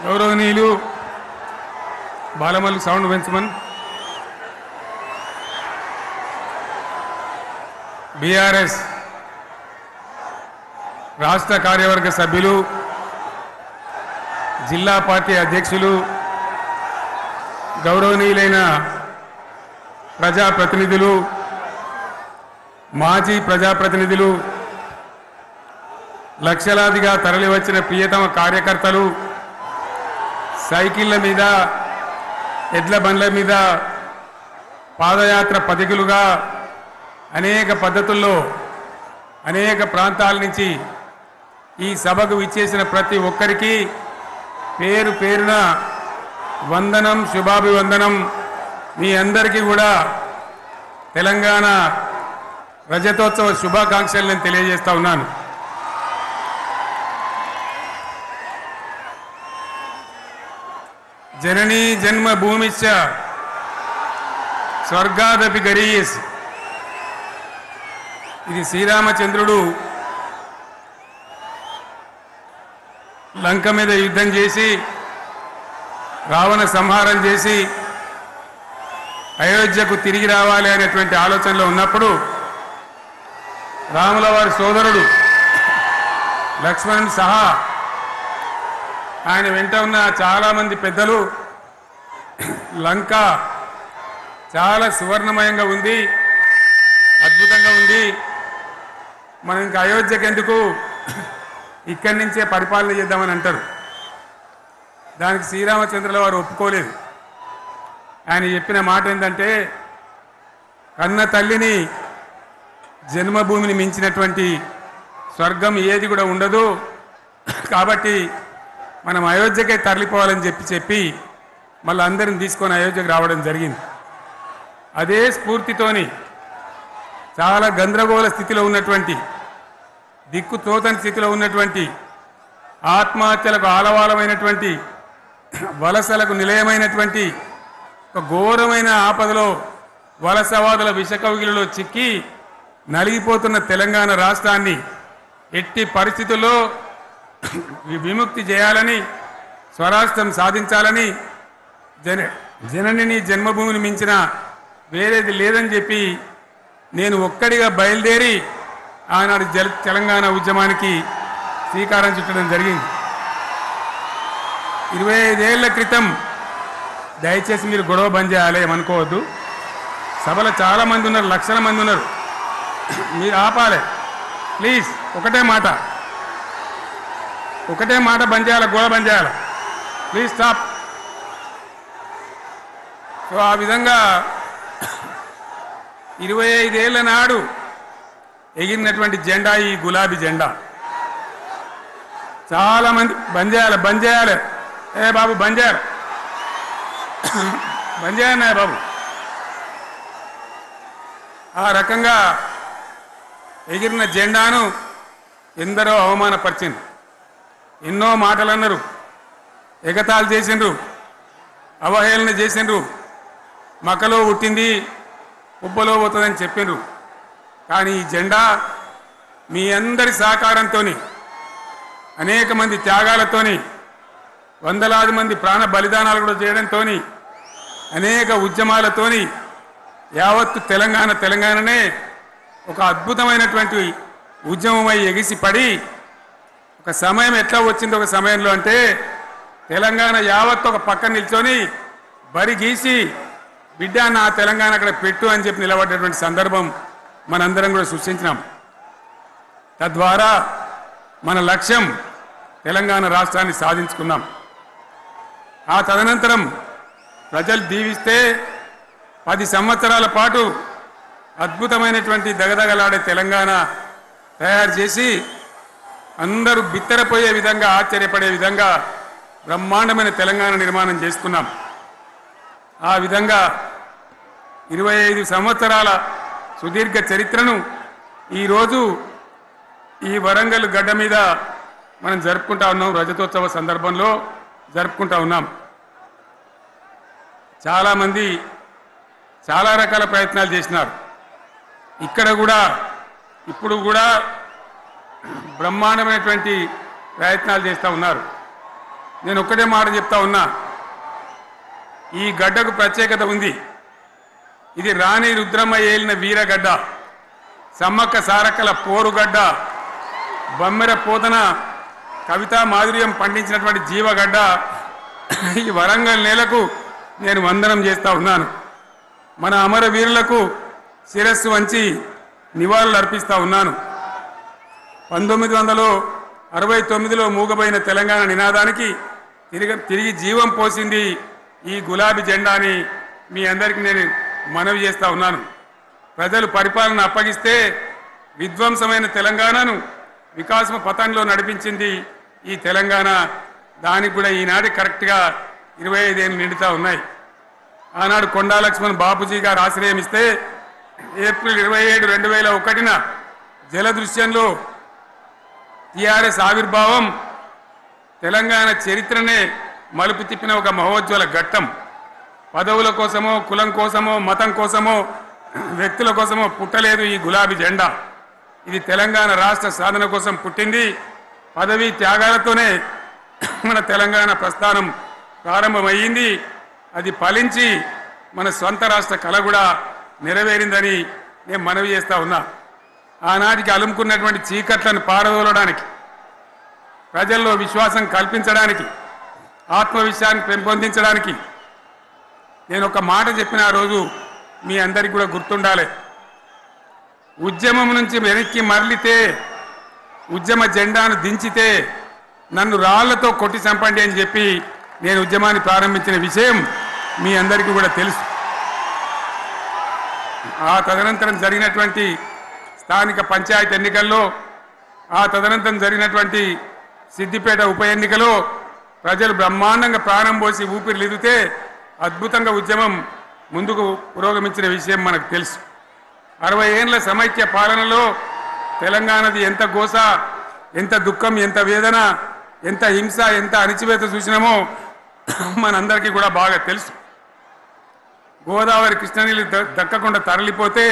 గౌరవనీయులు Balamalli sound పెంచమన్ BRS రాష్ట్ర కార్యవర్గ సభ్యులు జిల్లా పార్టీ అధ్యక్షులు గౌరవనీయులైన ప్రజాప్రతినిధులు మాజీ ప్రజాప్రతినిధులు లక్షలాదిగా తరలివచ్చిన ప్రియతమ కార్యకర్తలు సైకిళ్ల మీద ఎడ్ల బండ్ల మీద పాదయాత్ర పథికులుగా అనేక పద్ధతుల్లో అనేక ప్రాంతాల నుంచి ఈ సభకు విచ్చేసిన ప్రతి ఒక్కరికి పేరు పేరున వందనం శుభాభివందనం. మీ అందరికీ కూడా తెలంగాణ రజతోత్సవ శుభాకాంక్షలు నేను తెలియజేస్తా ఉన్నాను. జననీ జన్మభూమిశ్చ స్వర్గాదపి గరీయసి. ఇది శ్రీరామచంద్రుడు లంక మీద యుద్ధం చేసి రావణ సంహారం చేసి అయోధ్యకు తిరిగి రావాలి అనేటువంటి ఆలోచనలో ఉన్నప్పుడు రాముల వారి సోదరుడు లక్ష్మణుడు సహా ఆయన వెంట ఉన్న చాలామంది పెద్దలు లంక చాలా సువర్ణమయంగా ఉంది, అద్భుతంగా ఉంది, మనం ఇంకా అయోధ్యకు ఎందుకు ఇక్కడి నుంచే పరిపాలన చేద్దామని అంటారు. దానికి శ్రీరామచంద్రుల వారు ఒప్పుకోలేదు. ఆయన చెప్పిన మాట ఏంటంటే, కన్న తల్లిని జన్మభూమిని మించినటువంటి స్వర్గం ఏది కూడా ఉండదు, కాబట్టి మనం అయోధ్యకే తరలిపోవాలని చెప్పి మళ్ళీ అందరిని తీసుకొని అయోధ్యకు రావడం జరిగింది. అదే స్ఫూర్తితోని చాలా గందరగోళ స్థితిలో ఉన్నటువంటి, దిక్కు తోతని స్థితిలో ఉన్నటువంటి, ఆత్మహత్యలకు ఆలవాలమైనటువంటి, వలసలకు నిలయమైనటువంటి ఒక ఘోరమైన ఆపదలో వలసవాదుల విషకౌగిలిలో చిక్కి నలిగిపోతున్న తెలంగాణ రాష్ట్రాన్ని ఎట్టి పరిస్థితుల్లో విముక్తి చేయాలని, స్వరాష్ట్రం సాధించాలని, జననిని జన్మభూమిని మించిన వేరేది లేదని చెప్పి నేను ఒక్కడిగా బయలుదేరి ఆనాడు తెలంగాణ ఉద్యమానికి శ్రీకారం చుట్టడం జరిగింది. 25 ఏళ్ల క్రితం, దయచేసి మీరు గొడవ బంద్ చేయాలి ఏమనుకోవద్దు, సభలో చాలామంది ఉన్నారు, లక్షల మంది ఉన్నారు, మీరు ఆపాలి ప్లీజ్. ఒకటే మాట బంద్ చేయాలి, గొడవ బంద్ చేయాలి, ప్లీజ్ స్టాప్. సో ఆ విధంగా 25 ఏళ్ల నాడు ఎగిరినటువంటి జెండా ఈ గులాబీ జెండా. చాలామంది బంద్ చేయాలి, ఏ బాబు బంద్ చేయాలి బాబు. ఆ రకంగా ఎగిరిన జెండాను ఎందరో అవమానపరిచింది, ఎన్నో మాటలు అన్నారు, ఎగతాళి చేసిండ్రు, అవహేళన చేసిండ్రు, మకలో పుట్టింది ఉబ్బలో పోతుందని చెప్పిండ్రు. కానీ ఈ జెండా మీ అందరి సహకారంతో, అనేక మంది త్యాగాలతోని, వందలాది మంది ప్రాణ బలిదానాలు కూడా చేయడంతో, అనేక ఉద్యమాలతోని యావత్తు తెలంగాణనే ఒక అద్భుతమైనటువంటి ఉద్యమమై ఎగిసిపడి ఒక సమయం ఎట్లా వచ్చింది, ఒక సమయంలో అంటే తెలంగాణ యావత్తు ఒక పక్కన నిల్చొని బరి గీసి బిడ్డ నా తెలంగాణ అక్కడ పెట్టు అని చెప్పి నిలబడ్డటువంటి సందర్భం మనందరం కూడా సృష్టించినాం. తద్వారా మన లక్ష్యం తెలంగాణ రాష్ట్రాన్ని సాధించుకున్నాం. ఆ తదనంతరం ప్రజలు దీవిస్తే 10 సంవత్సరాల పాటు అద్భుతమైనటువంటి దగదగలాడే తెలంగాణ తయారు చేసి అందరూ బిత్తరపోయే విధంగా, ఆశ్చర్యపడే విధంగా బ్రహ్మాండమైన తెలంగాణ నిర్మాణం చేసుకున్నాం. ఆ విధంగా 25 సంవత్సరాల సుదీర్ఘ చరిత్రను ఈరోజు ఈ వరంగల్ గడ్డ మీద మనం జరుపుకుంటా ఉన్నాం, రజతోత్సవ సందర్భంలో జరుపుకుంటా ఉన్నాం. చాలామంది చాలా రకాల ప్రయత్నాలు చేసినారు. ఇక్కడ కూడా ఇప్పుడు కూడా బ్రహ్మాండమైనటువంటి ప్రయత్నాలు చేస్తూ ఉన్నారు. నేను ఒక్కటే మాట చెప్తా ఉన్నా, ఈ గడ్డకు ప్రత్యేకత ఉంది. ఇది రాణి రుద్రమ్మ ఏలిన వీరగడ్డ, సమ్మక్క సారక్కల పోరుగడ్డ, బమ్మెర పోతన కవితా మాధుర్యం పండించినటువంటి జీవగడ్డ. ఈ వరంగల్ నేలకు నేను వందనం చేస్తా ఉన్నాను. మన అమరవీరులకు శిరస్సు వంచి నివాళులు అర్పిస్తా ఉన్నాను. 1969లో మూగబోయిన తెలంగాణ నినాదానికి తిరిగి జీవం పోసింది ఈ గులాబీ జెండా అని మీ అందరికీ నేను మనవి చేస్తా ఉన్నాను. ప్రజలు పరిపాలన అప్పగిస్తే విధ్వంసమైన తెలంగాణను వికాసం పథంలో నడిపించింది ఈ తెలంగాణ. దానికి కూడా ఈనాటి కరెక్ట్గా 25 ఏళ్ళు నిండుతా ఉన్నాయి. ఆనాడు కొండా లక్ష్మణ్ బాపూజీ గారు ఆశ్రయం ఇస్తే ఏప్రిల్ 27, 2001న జలదృశ్యంలో టీఆర్ఎస్ ఆవిర్భావం తెలంగాణ చరిత్రనే మలుపు తిప్పిన ఒక మహోజ్వల ఘట్టం. పదవుల కోసమో, కులం కోసమో, మతం కోసమో, వ్యక్తుల కోసమో పుట్టలేదు ఈ గులాబీ జెండా. ఇది తెలంగాణ రాష్ట్ర సాధన కోసం పుట్టింది. పదవీ త్యాగాలతోనే మన తెలంగాణ ప్రస్థానం ప్రారంభమయ్యింది. అది ఫలించి మన సొంత రాష్ట్ర కళ కూడా నెరవేరిందని నేను మనవి చేస్తా ఉన్నా. ఆనాటికి అలుముకున్నటువంటి చీకట్లను పారదోలడానికి, ప్రజల్లో విశ్వాసం కల్పించడానికి, ఆత్మవిశ్వాసాన్ని పెంపొందించడానికి నేను ఒక మాట చెప్పిన ఆ రోజు మీ అందరికీ కూడా గుర్తుండాలి. ఉద్యమం నుంచి వెనక్కి మరలితే, ఉద్యమ జెండాను దించితే నన్ను రాళ్లతో కొట్టి చంపండి అని చెప్పి నేను ఉద్యమాన్ని ప్రారంభించిన విషయం మీ అందరికీ కూడా తెలుసు. ఆ తదనంతరం జరిగినటువంటి స్థానిక పంచాయతీ ఎన్నికల్లో, ఆ తదనంతరం జరిగినటువంటి సిద్దిపేట ఉప ఎన్నికలో ప్రజలు బ్రహ్మాండంగా ప్రాణం పోసి ఊపిరిలిదితే అద్భుతంగా ఉద్యమం ముందుకు పురోగమించిన విషయం మనకు తెలుసు. 60 ఏళ్ల సమైక్య పాలనలో తెలంగాణది ఎంత గోస, ఎంత దుఃఖం, ఎంత వేదన, ఎంత హింస, ఎంత అణిచివేత చూసినామో మనందరికీ కూడా బాగా తెలుసు. గోదావరి కృష్ణనీళ్ళు దక్కకుండా తరలిపోతే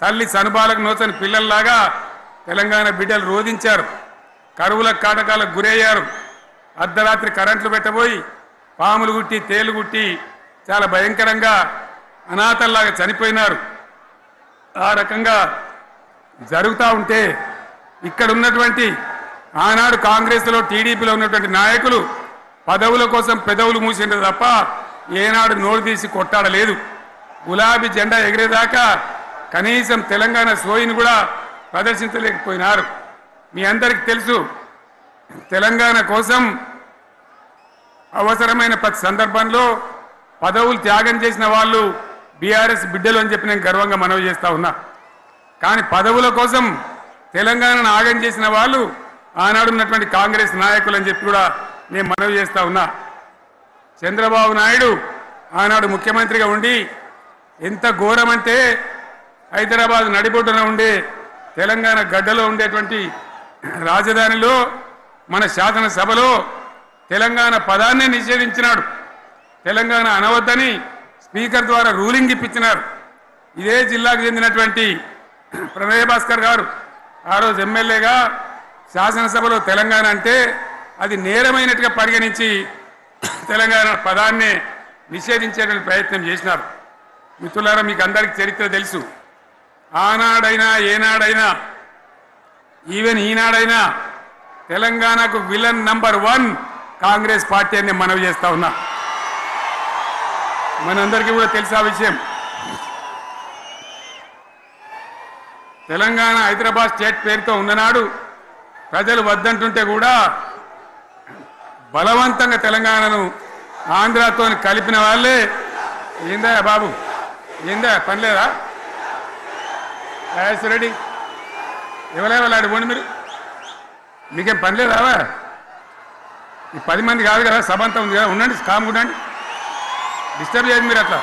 తల్లి సనుబాలకు నోచని పిల్లల్లాగా తెలంగాణ బిడ్డలు రోధించారు. కరువుల కాటకాలకు గురయ్యారు. అర్ధరాత్రి కరెంట్లు పెట్టబోయి పాములు గుట్టి, తేలు గుట్టి చాలా భయంకరంగా అనాథల్లాగా చనిపోయినారు. ఆ రకంగా జరుగుతూ ఉంటే ఇక్కడ ఉన్నటువంటి ఆనాడు కాంగ్రెస్లో, టీడీపీలో ఉన్నటువంటి నాయకులు పదవుల కోసం పెదవులు మూసిండ్రు తప్ప ఏనాడు నోరు తీసి కొట్టాడలేదు. గులాబీ జెండా ఎగిరేదాకా కనీసం తెలంగాణ సోయిని కూడా ప్రదర్శించలేకపోయినారు. మీ అందరికీ తెలుసు, తెలంగాణ కోసం అవసరమైన ప్రతి సందర్భంలో పదవులు త్యాగం చేసిన వాళ్ళు బీఆర్ఎస్ బిడ్డలు అని చెప్పి నేను గర్వంగా మనవి చేస్తా ఉన్నా. కానీ పదవుల కోసం తెలంగాణను ఆగం చేసిన వాళ్ళు ఆనాడు ఉన్నటువంటి కాంగ్రెస్ నాయకులు అని చెప్పి కూడా నేను మనవి చేస్తా ఉన్నా. చంద్రబాబు నాయుడు ఆనాడు ముఖ్యమంత్రిగా ఉండి ఎంత ఘోరమంటే హైదరాబాద్ నడిబొడ్డున ఉండే తెలంగాణ గడ్డలో ఉండేటువంటి రాజధానిలో మన శాసనసభలో తెలంగాణ పదాన్ని నిషేధించినాడు. తెలంగాణ అనవద్దని స్పీకర్ ద్వారా రూలింగ్ ఇప్పించినారు. ఇదే జిల్లాకు చెందినటువంటి ప్రణయ్ భాస్కర్ గారు ఆ రోజు ఎమ్మెల్యేగా శాసనసభలో తెలంగాణ అంటే అది నేరమైనట్టుగా పరిగణించి తెలంగాణ పదాన్ని నిషేధించేటువంటి ప్రయత్నం చేసినారు. మిత్రులారా, మీకు అందరికీ చరిత్ర తెలుసు. ఆనాడైనా ఏనాడైనా ఈవెన్ ఈనాడైనా తెలంగాణకు విలన్ నంబర్ 1 కాంగ్రెస్ పార్టీ అని మనవి చేస్తా ఉన్నా. మనందరికీ కూడా తెలుసు ఆ విషయం. తెలంగాణ హైదరాబాద్ స్టేట్ పేరుతో ఉన్ననాడు ప్రజలు వద్దంటుంటే కూడా బలవంతంగా తెలంగాణను ఆంధ్రాతో కలిపిన వాళ్ళే. ఏందా బాబు, ఏందా పనిలేదా? రెడ్డి ఎవరెవరు పోండి, మీకేం పనిలేదా? ఈ 10 మంది కాదు కదా, సభ అంతా ఉంది కదా, ఉండండి, కామ్ ఉండండి, డిస్టర్బ్ చేయదు మీరు. అట్లా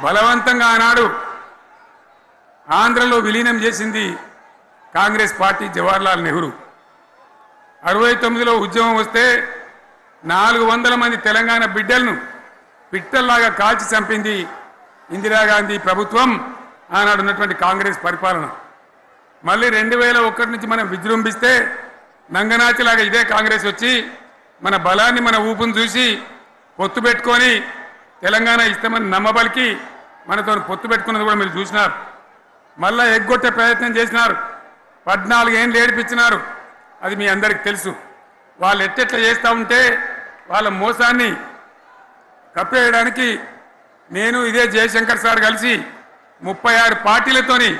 బలవంతంగా ఆనాడు ఆంధ్రలో విలీనం చేసింది కాంగ్రెస్ పార్టీ, జవహర్లాల్ నెహ్రూ. 69లో ఉద్యమం వస్తే 400 మంది తెలంగాణ బిడ్డలను పిట్టల్లాగా కాల్చి చంపింది ఇందిరాగాంధీ ప్రభుత్వం, ఆనాడు ఉన్నటువంటి కాంగ్రెస్ పరిపాలన. మళ్ళీ 2001 నుంచి మనం విజృంభిస్తే నంగనాచిలాగా ఇదే కాంగ్రెస్ వచ్చి మన బలాన్ని మన ఊపును చూసి పొత్తు పెట్టుకొని తెలంగాణ ఇస్తామని నమ్మబలికి మనతో పొత్తు పెట్టుకున్నది కూడా మీరు చూసినారు. మళ్ళా ఎగ్గొట్టే ప్రయత్నం చేసినారు. 14 ఏళ్ళు ఏడిపించినారు. అది మీ అందరికి తెలుసు. వాళ్ళు ఎట్టెట్లా చేస్తూ ఉంటే వాళ్ళ మోసాన్ని కప్పేయడానికి నేను ఇదే జయశంకర్ సార్ కలిసి 36 పార్టీలతోని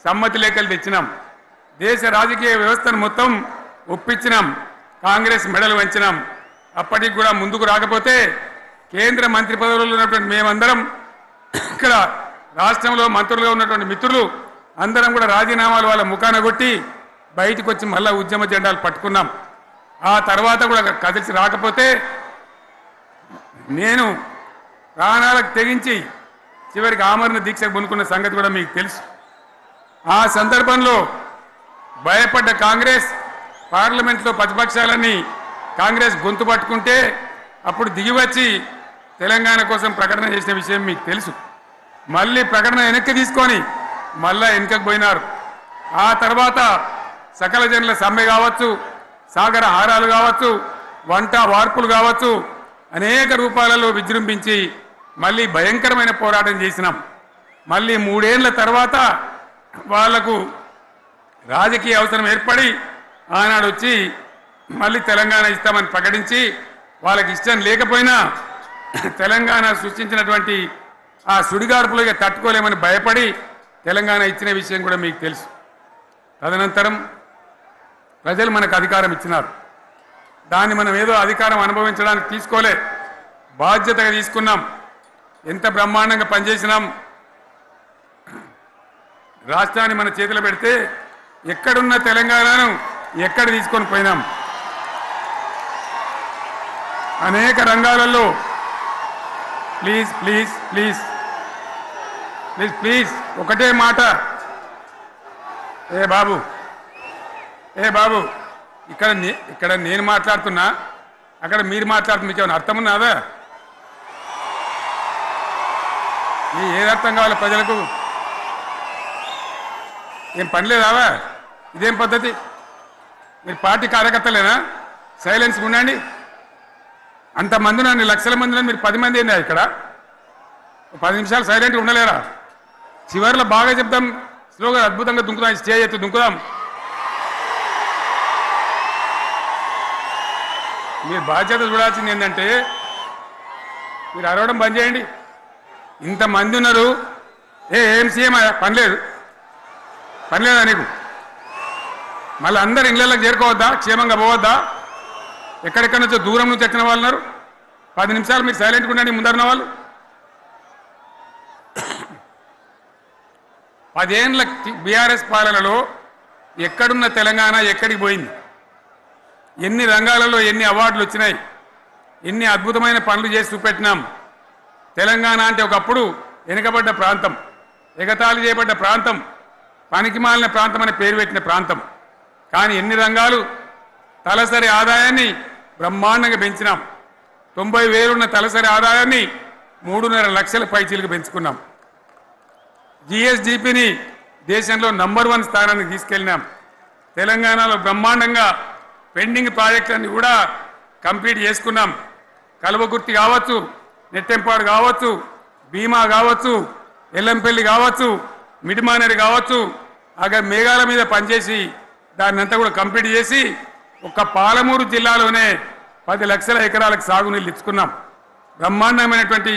సమ్మతి లేఖలు తెచ్చినాం. దేశ రాజకీయ వ్యవస్థను మొత్తం ఒప్పించినాం. కాంగ్రెస్ మెడలు వంచినాం. అప్పటికి కూడా ముందుకు రాకపోతే కేంద్ర మంత్రి పదవుల్లో ఉన్నటువంటి మేమందరం ఇక్కడ రాష్ట్రంలో మంత్రులుగా ఉన్నటువంటి మిత్రులు అందరం కూడా రాజీనామాలు వాళ్ళ ముఖాన కొట్టి బయటకు వచ్చి మళ్ళా ఉద్యమ జెండాలు పట్టుకున్నాం. ఆ తర్వాత కూడా కదిలిసి రాకపోతే నేను ప్రాణాలకు తెగించి చివరికి ఆమరణ దీక్షకు పొందుకున్న సంగతి కూడా మీకు తెలుసు. ఆ సందర్భంలో భయపడ్డ కాంగ్రెస్ పార్లమెంట్లో ప్రతిపక్షాలన్నీ కాంగ్రెస్ గొంతు పట్టుకుంటే అప్పుడు దిగివచ్చి తెలంగాణ కోసం ప్రకటన చేసిన విషయం మీకు తెలుసు. మళ్ళీ ప్రకటన వెనక్కి తీసుకొని మళ్ళా వెనుకకు పోయినారు. ఆ తర్వాత సకల జనుల సమ్మె కావచ్చు, సాగర హారాలు కావచ్చు, వంట వార్పులు కావచ్చు, అనేక రూపాలలో విజృంభించి మళ్ళీ భయంకరమైన పోరాటం చేసినాం. మళ్ళీ 3 ఏళ్ల తర్వాత వాళ్లకు రాజకీయ అవసరం ఏర్పడి ఆనాడు వచ్చి మళ్ళీ తెలంగాణ ఇస్తామని ప్రకటించి వాళ్ళకి ఇష్టం లేకపోయినా తెలంగాణ సృష్టించినటువంటి ఆ సుడిగార్పులుగా తట్టుకోలేమని భయపడి తెలంగాణ ఇచ్చిన విషయం కూడా మీకు తెలుసు. తదనంతరం ప్రజలు మనకు అధికారం ఇచ్చినారు. దాన్ని మనం ఏదో అధికారం అనుభవించడానికి తీసుకోలే, బాధ్యతగా తీసుకున్నాం. ఎంత బ్రహ్మాండంగా పనిచేసినాం. రాష్ట్రాన్ని మన చేతిలో పెడితే ఎక్కడున్న తెలంగాణను ఎక్కడ తీసుకొని పోయినాం. అనేక రంగాలలో please please please please please ఒకటే మాట. ఏ బాబు ఇక్కడ నేను మాట్లాడుతున్నా, అక్కడ మీరు మాట్లాడుతున్నా, మీకు ఏమైనా అర్థం ఉన్నదా? ఏది అర్థం కావాలి ప్రజలకు? ఏం పని లేదావా? ఇదేం పద్ధతి? మీరు పార్టీ కార్యకర్తలేనా? సైలెన్స్ ఉండండి. అంతమంది నన్ను లక్షల మందిలో మీరు 10 మంది ఏందా ఇక్కడ? 10 నిమిషాలు సైలెంట్గా ఉండలేరా? చివరిలో బాగా చెప్తాం, స్లోగా అద్భుతంగా దుంకుదాం, స్టేజ్ ఎత్తు దుంకుదాం. మీరు బాధ్యత చూడాల్సింది ఏంటంటే మీరు అరవడం బంద్ చేయండి. ఇంతమంది ఉన్నారు. ఏం సీఎం పనిలేదా నీకు? మళ్ళీ అందరు ఇళ్ళకి చేరుకోవద్దా? క్షేమంగా పోవద్దా? ఎక్కడెక్కడి నుంచో దూరం నుంచి వచ్చిన వాళ్ళు ఉన్నారు. 10 నిమిషాలు మీరు సైలెంట్గా ఉండండి. ముందరున్న వాళ్ళు 10 ఏళ్ళ బీఆర్ఎస్ పాలనలో ఎక్కడున్న తెలంగాణ ఎక్కడికి పోయింది? ఎన్ని రంగాలలో ఎన్ని అవార్డులు వచ్చినాయి? ఎన్ని అద్భుతమైన పనులు చేసి చూపెట్టినాం. తెలంగాణ అంటే ఒకప్పుడు వెనుకబడ్డ ప్రాంతం, ఎగతాళి చేయబడ్డ ప్రాంతం, పనికిమాలిన ప్రాంతం అని పేరు పెట్టిన ప్రాంతం. కానీ ఎన్ని రంగాలు, తలసరి ఆదాయాన్ని బ్రహ్మాండంగా పెంచినాం. 90,000 ఉన్న తలసరి ఆదాయాన్ని 3.5 లక్షల పైచీలకు పెంచుకున్నాం. జిఎస్డిపిని దేశంలో నంబర్ 1 స్థానానికి తీసుకెళ్ళినాం. తెలంగాణలో బ్రహ్మాండంగా పెండింగ్ ప్రాజెక్టులన్నీ కూడా కంప్లీట్ చేసుకున్నాం. కల్వకుర్తి కావచ్చు, నెట్టెంపాడు కావచ్చు, భీమా కావచ్చు, ఎల్లంపల్లి కావచ్చు, మిడిమానేరు కావచ్చు, అక్కడ మేఘాల మీద పనిచేసి దాన్ని అంతా కూడా కంప్లీట్ చేసి ఒక్క పాలమూరు జిల్లాలోనే 10 లక్షల ఎకరాలకు సాగునీళ్ళు ఇచ్చుకున్నాం. బ్రహ్మాండమైనటువంటి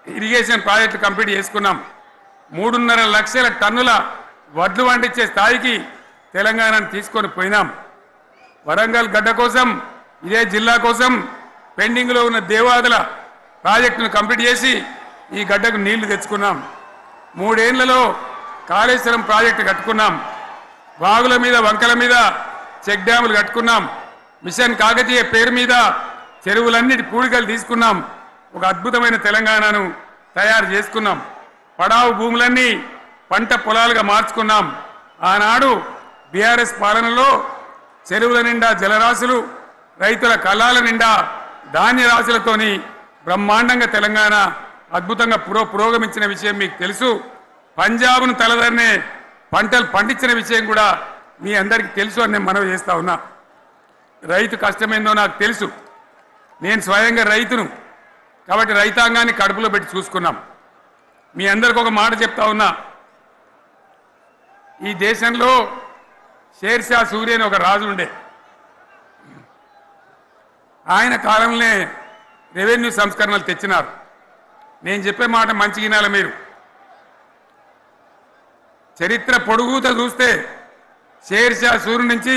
ఇరిగేషన్ ప్రాజెక్టులు కంప్లీట్ చేసుకున్నాం. 3.5 లక్షల టన్నుల వడ్లు పండించే స్థాయికి తెలంగాణను తీసుకొని పోయినాం. వరంగల్ గడ్డ కోసం, ఇదే జిల్లా కోసం పెండింగ్లో ఉన్న దేవాదుల ప్రాజెక్టును కంప్లీట్ చేసి ఈ గడ్డకు నీళ్లు తెచ్చుకున్నాం. 3 ఏళ్లలో కాళేశ్వరం ప్రాజెక్టు కట్టుకున్నాం. వాగుల మీద, వంకల మీద చెక్ డ్యాములు కట్టుకున్నాం. మిషన్ కాకతీయ పేరు మీద చెరువులన్నిటి పూడికలు తీసుకున్నాం. ఒక అద్భుతమైన తెలంగాణను తయారు చేసుకున్నాం. పడావు భూములన్నీ పంట పొలాలుగా మార్చుకున్నాం. ఆనాడు బీఆర్ఎస్ పాలనలో చెరువుల నిండా జలరాశులు, రైతుల కళ్ళాల నిండా ధాన్య రాశులతోని బ్రహ్మాండంగా తెలంగాణ అద్భుతంగా పురోగమించిన విషయం మీకు తెలుసు. పంజాబ్ను తలదన్నే పంటలు పండించిన విషయం కూడా మీ అందరికీ తెలుసు అని నేను మనవి చేస్తా ఉన్నా. రైతు కష్టమేందో నాకు తెలుసు. నేను స్వయంగా రైతును కాబట్టి రైతాంగాన్ని కడుపులో పెట్టి చూసుకున్నాం. మీ అందరికి ఒక మాట చెప్తా ఉన్నా, ఈ దేశంలో షేర్షా సూరి అని ఒక రాజు ఉండే. ఆయన కాలంలోనే రెవెన్యూ సంస్కరణలు తెచ్చినారు. నేను చెప్పే మాట మంచి వినాలి మీరు. చరిత్ర పొడుగుతో చూస్తే షేర్షా సూరి నుంచి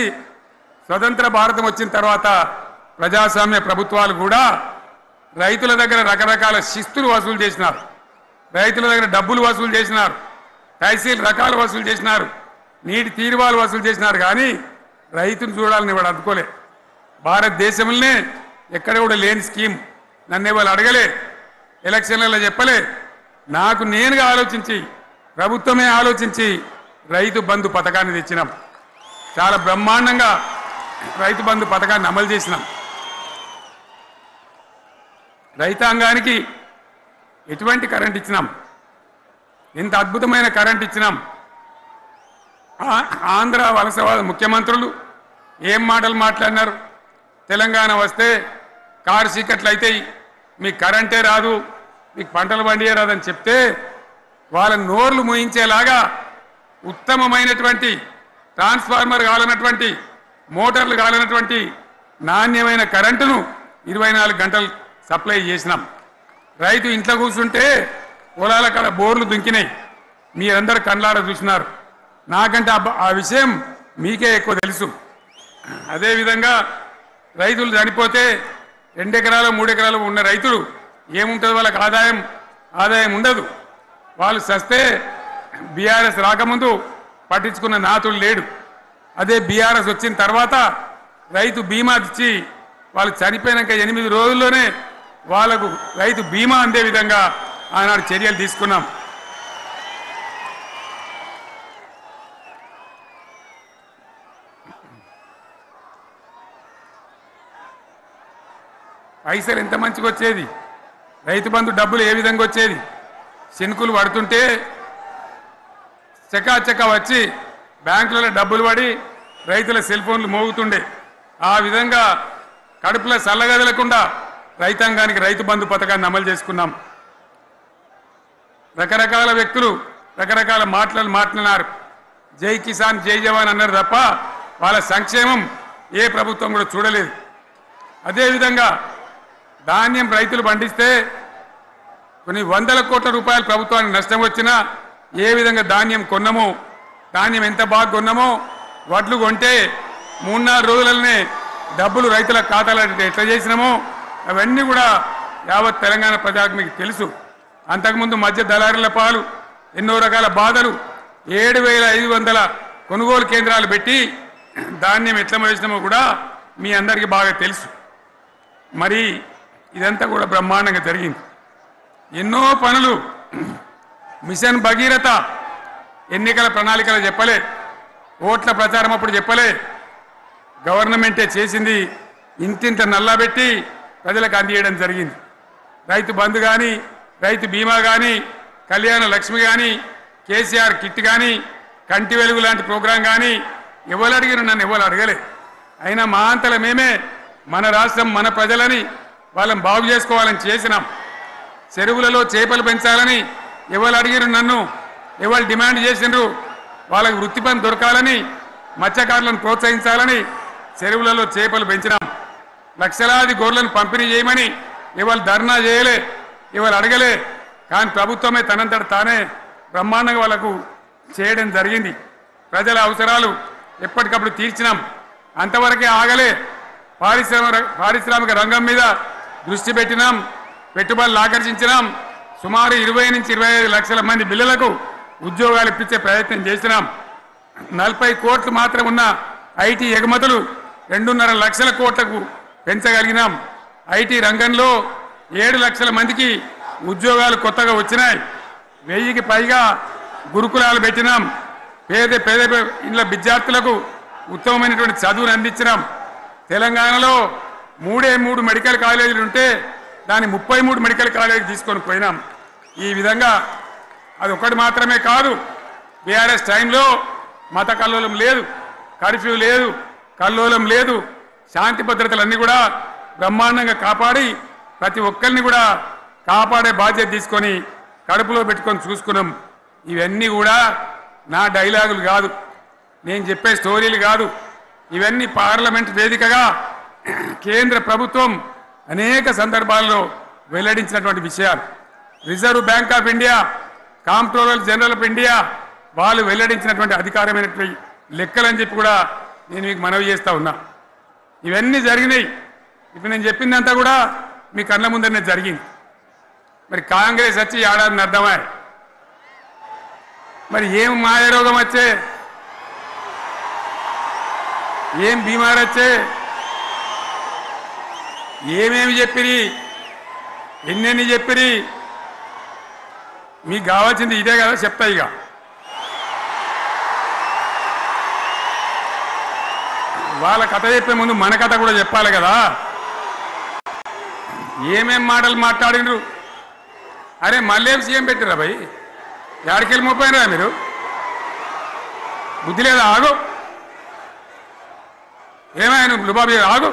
స్వతంత్ర భారతం వచ్చిన తర్వాత ప్రజాస్వామ్య ప్రభుత్వాలు కూడా రైతుల దగ్గర రకరకాల శిస్తులు వసూలు చేసినారు, రైతుల దగ్గర డబ్బులు వసూలు చేసినారు, తహసీల్ రకాలు వసూలు చేసినారు, నీటి తీరువాలు వసూలు చేసినారు. కానీ రైతును చూడాలని వాడు అందుకోలే. భారతదేశంలోనే ఎక్కడ కూడా లేని స్కీమ్. నన్ను వాళ్ళు అడగలే, ఎలక్షన్లలో చెప్పలే. నాకు నేనుగా ఆలోచించి ప్రభుత్వమే ఆలోచించి రైతు బంధు పథకాన్ని తెచ్చినాం. చాలా బ్రహ్మాండంగా రైతు బంధు పథకాన్ని అమలు చేసినాం. రైతాంగానికి ఎటువంటి కరెంట్ ఇచ్చినాం, ఎంత అద్భుతమైన కరెంట్ ఇచ్చినాం. ఆంధ్ర వలసవాద ముఖ్యమంత్రులు ఏం మాటలు మాట్లాడినారు. తెలంగాణ వస్తే కారు చీకట్లు అవుతాయి, మీకు కరెంటే రాదు, మీకు పంటలు పండియే రాదని చెప్తే వాళ్ళ నోర్లు మూయించేలాగా ఉత్తమమైనటువంటి ట్రాన్స్ఫార్మర్ కావాలన్నటువంటి మోటార్లు కావాలన్నటువంటి నాణ్యమైన కరెంటును 24 గంటలు సప్లై చేసినాం. రైతు ఇంట్లో కూర్చుంటే పొలాల కాడ బోర్లు దుంకినాయి. మీరందరూ కళ్ళారా చూసినారు. నాకంటే ఆ విషయం మీకే ఎక్కువ తెలుసు. అదేవిధంగా రైతులు చనిపోతే 2 ఎకరాలు 3 ఎకరాలు ఉన్న రైతులు ఏముంటుంది, వాళ్ళకి ఆదాయం ఉండదు. వాళ్ళు సస్తే బీఆర్ఎస్ రాకముందు పట్టించుకున్న నాతులు లేడు. అదే బీఆర్ఎస్ వచ్చిన తర్వాత రైతు బీమా ఇచ్చి వాళ్ళు చనిపోయినాక 8 రోజుల్లోనే వాళ్ళకు రైతు బీమా అందే విధంగా ఆనాడు చర్యలు తీసుకున్నాం. పైసలు ఎంత మంచిగా వచ్చేది, రైతు బంధు డబ్బులు ఏ విధంగా వచ్చేది. శనుకులు పడుతుంటే చకాచకా వచ్చి బ్యాంకులలో డబ్బులు పడి రైతుల సెల్ ఫోన్లు మోగుతుండే. ఆ విధంగా కడుపులో చల్లగదలకుండా రైతాంగానికి రైతు బంధు పథకాన్ని అమలు చేసుకున్నాం. రకరకాల వ్యక్తులు రకరకాల మాట్లాడినారు. జై కిసాన్ జై జవాన్ అన్నారు తప్ప వాళ్ళ సంక్షేమం ఏ ప్రభుత్వం కూడా చూడలేదు. అదేవిధంగా ధాన్యం రైతులు పండిస్తే కొన్ని 100 కోట్ల రూపాయలు ప్రభుత్వానికి నష్టం వచ్చినా ఏ విధంగా ధాన్యం కొన్నామో, ధాన్యం ఎంత బాగా కొన్నామో, వడ్లు కొంటే 3-4 రోజులనే డబ్బులు రైతుల ఖాతాలో ఎట్లా చేసినామో అవన్నీ కూడా యావత్ తెలంగాణ ప్రజలకు మీకు తెలుసు. అంతకుముందు మధ్య దళారుల పాలు ఎన్నో రకాల బాధలు, 7,500 కొనుగోలు కేంద్రాలు పెట్టి ధాన్యం ఎట్లా వేసినామో కూడా మీ అందరికీ బాగా తెలుసు. మరి ఇదంతా కూడా బ్రహ్మాండంగా జరిగింది. ఎన్నో పనులు, మిషన్ భగీరథ ఎన్నికల ప్రణాళికలు చెప్పలే, ఓట్ల ప్రచారం అప్పుడు చెప్పలే, గవర్నమెంటే చేసింది. ఇంతింత నల్లబెట్టి ప్రజలకు అందియడం జరిగింది. రైతు బంధు కానీ, రైతు బీమా కానీ, కళ్యాణ లక్ష్మి కానీ, కేసీఆర్ కిట్ కానీ, కంటి వెలుగు లాంటి ప్రోగ్రాం కానీ ఎవరు అడిగిన నన్ను ఎవరు అడగలే. అయినా మా అంతల మేమే మన రాష్ట్రం మన ప్రజలని వాళ్ళని బాగు చేసుకోవాలని చేసినాం. చెరువులలో చేపలు పెంచాలని ఎవరు అడిగిన నన్ను, ఎవరు డిమాండ్ చేసినారు, వాళ్ళకి వృత్తి పని దొరకాలని, మత్స్యకారులను ప్రోత్సహించాలని చెరువులలో చేపలు పెంచినాం. లక్షలాది గొర్రెలను పంపిణీ చేయమని ఎవరు ధర్నా చేయలే, ఎవరు అడగలే. కానీ ప్రభుత్వమే తనంతట తానే బ్రహ్మాండంగా వాళ్ళకు చేయడం జరిగింది. ప్రజల అవసరాలు ఎప్పటికప్పుడు తీర్చినాం. అంతవరకే ఆగలే. పారిశ్రామిక రంగం మీద దృష్టి పెట్టినాం, పెట్టుబడులు ఆకర్షించినాం. సుమారు 20 నుంచి 25 లక్షల మంది పిల్లలకు ఉద్యోగాలు ఇప్పించే ప్రయత్నం చేసినాం. 40 కోట్లు మాత్రం ఉన్న ఐటీ ఎగుమతులు 2.5 లక్షల కోట్లకు పెంచగలిగినాం. ఐటీ రంగంలో 7 లక్షల మందికి ఉద్యోగాలు కొత్తగా వచ్చినాయి. 1000కి పైగా గురుకులాలు పెట్టినాం. పేద ఇళ్ళ విద్యార్థులకు ఉత్తమమైనటువంటి చదువును అందించినాం. తెలంగాణలో 3 మెడికల్ కాలేజీలు ఉంటే దాన్ని 33 మెడికల్ కాలేజీలు తీసుకొని పోయినాం. ఈ విధంగా అది ఒకటి మాత్రమే కాదు, బీఆర్ఎస్ టైంలో మత కల్లోలం లేదు, కర్ఫ్యూ లేదు, కల్లోలం లేదు, శాంతి భద్రతలన్నీ కూడా బ్రహ్మాండంగా కాపాడి ప్రతి ఒక్కరిని కూడా కాపాడే బాధ్యత తీసుకొని కడుపులో పెట్టుకొని చూసుకున్నాం. ఇవన్నీ కూడా నా డైలాగులు కాదు, నేను చెప్పే స్టోరీలు కాదు. ఇవన్నీ పార్లమెంట్ వేదికగా కేంద్ర ప్రభుత్వం అనేక సందర్భాల్లో వెల్లడించినటువంటి విషయాలు. Reserve bank of India, comptroller general of India వాళ్ళు వెల్లడించినటువంటి అధికారమైనటువంటి లెక్కలని చెప్పి కూడా నేను మీకు మనవి చేస్తా ఉన్నా. ఇవన్నీ జరిగినాయి. ఇప్పుడు నేను చెప్పిందంతా కూడా మీ కళ్ళ ముందరనే జరిగింది. మరి కాంగ్రెస్ వచ్చి ఏడాది అర్థమా? మరి ఏం మాయరోగం వచ్చే, ఏం బీమారు వచ్చే, ఏమేమి చెప్పిరి, ఎన్నెన్ని చెప్పిరి? మీకు కావాల్సింది ఇదే కదా, చెప్తా. ఇక వాళ్ళ కథ చెప్పే ముందు మన కథ కూడా చెప్పాలి కదా. ఏమేం మాటలు మాట్లాడినరు? అరే మళ్ళీ సీఎం పెట్టిరా భయ్, ఎక్కడికెళ్ళి మోపోయినరా మీరు? బుద్ధి లేదా? ఆగు. ఏమైనా లుబాబీ ఆగు.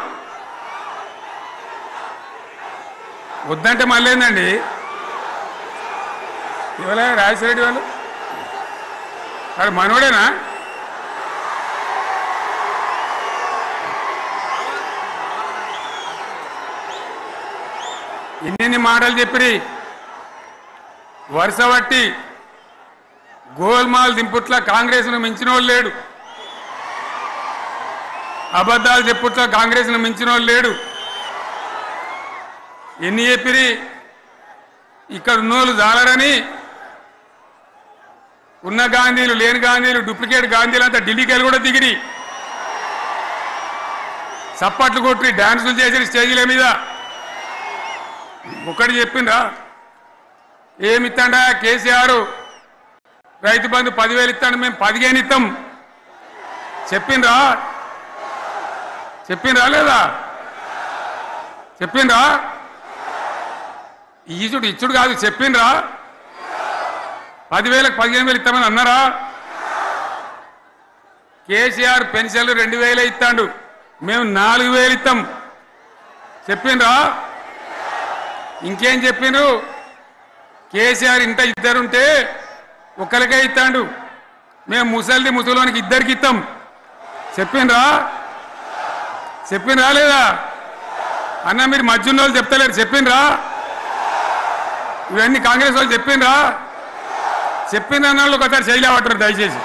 వద్దంటే మళ్ళీ ఏందండి? ఇవాళ రాజశేఖర వాళ్ళు వాడు మనోడేనా? ఎన్ని మాటలు చెప్పిరి? వరుస బట్టి గోల్మాల్ దింపుట్ల కాంగ్రెస్ను మించిన వాళ్ళు లేడు, అబద్ధాలు చెప్పుట్ల కాంగ్రెస్ను మించిన వాళ్ళు లేడు. ఎన్ని చెప్పిరి? ఇక్కడ ఉన్నోళ్ళు జాలరని ఉన్న గాంధీలు లేని గాంధీలు డూప్లికేట్ గాంధీలు అంతా ఢిల్లీకి కూడా దిగిరి, చప్పట్లు కొట్టి డాన్సులు చేసి స్టేజీల మీద. ఒకటి చెప్పిండ్రా? ఏమిత్తాడా కేసీఆర్? రైతు బంధు 10,000 ఇస్తాడు, మేము 15 ఇస్తాం. చెప్పిండ్రా? చెప్పిండ్రా లేదా? చెప్పిండ్రా? ఇచ్చుడు కాదు, చెప్పిండ్రా? 10,000కు 15,000 ఇస్తామని అన్నారా? కేసీఆర్ పెన్షన్లు 2,000 ఇస్తాడు, మేము 4,000 ఇస్తాం. చెప్పిండ్రా? ఇంకేం చెప్పిండ్రు? కేసీఆర్ ఇంత ఇద్దరుంటే ఒకరికే ఇస్తాడు, మేము ముసలోనికి 2కి ఇస్తాం. చెప్పిండ్రా? చెప్పిండ్రా లేదా? అన్న మీరు మధ్యన్న వాళ్ళు చెప్తలేరు, చెప్పిండ్రా? ఇవన్నీ కాంగ్రెస్ వాళ్ళు చెప్పిండ్రా? చెప్పిన వాళ్ళు ఒకసారి శైలి పట్టరు దయచేసి.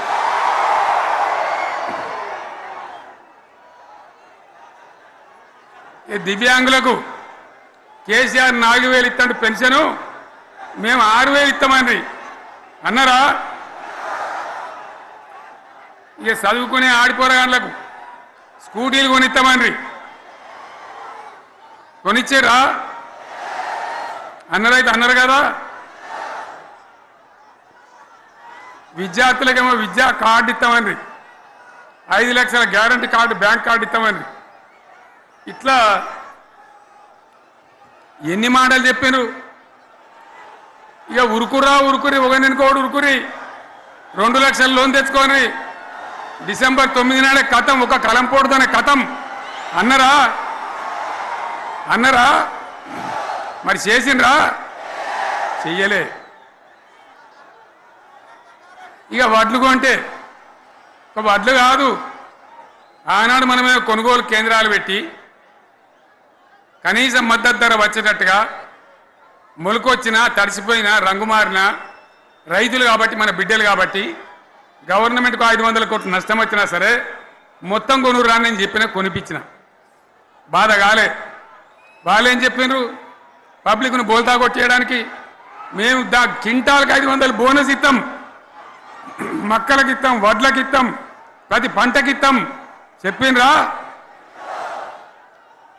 దివ్యాంగులకు కేసీఆర్ 4,000 ఇస్తాడు పెన్షను, మేము 6,000 ఇస్తామని అన్నారా? ఇక చదువుకునే ఆడిపోరగాళ్ళకు స్కూటీలు కొనిస్తామని కొనిచ్చారా? అన్నారైతే అన్నారు కదా. విద్యార్థులకేమో విద్యా కార్డు ఇస్తామని, 5 లక్షల గ్యారంటీ కార్డు, బ్యాంక్ కార్డు ఇస్తామని. ఇట్లా ఎన్ని మాటలు చెప్పారు? ఇక ఉరుకురి ఒకరినికోడు ఉరుకురి 2 లక్షల లోన్ తెచ్చుకొని డిసెంబర్ 9 నాడే కథం, ఒక కలంపోడుతోనే కథం అన్నరా? అన్నరా? మరి చేసిండ్రా? చెయ్యలే. ఇక వడ్లు కొంటే ఒక వడ్లు కాదు, ఆనాడు మనమే కొనుగోలు కేంద్రాలు పెట్టి కనీసం మద్దతు ధర వచ్చేటట్టుగా, మొలకొచ్చినా తడిసిపోయినా రంగు మారినా రైతులు కాబట్టి, మన బిడ్డలు కాబట్టి, గవర్నమెంట్కు 500 కోట్లు నష్టం వచ్చినా సరే మొత్తం కొనురా అని చెప్పినా కొనిపించిన. బాధ కాలే. వాళ్ళేం చెప్పిండ్రు? పబ్లిక్ను బోల్తా కొట్టేయడానికి మేము క్వింటాల్కి 500 బోనస్ ఇస్తాం, మక్కలకి ఇస్తాం, వడ్లకి ఇస్తాం, ప్రతి పంటకి ఇస్తాం. చెప్పిండ్రా?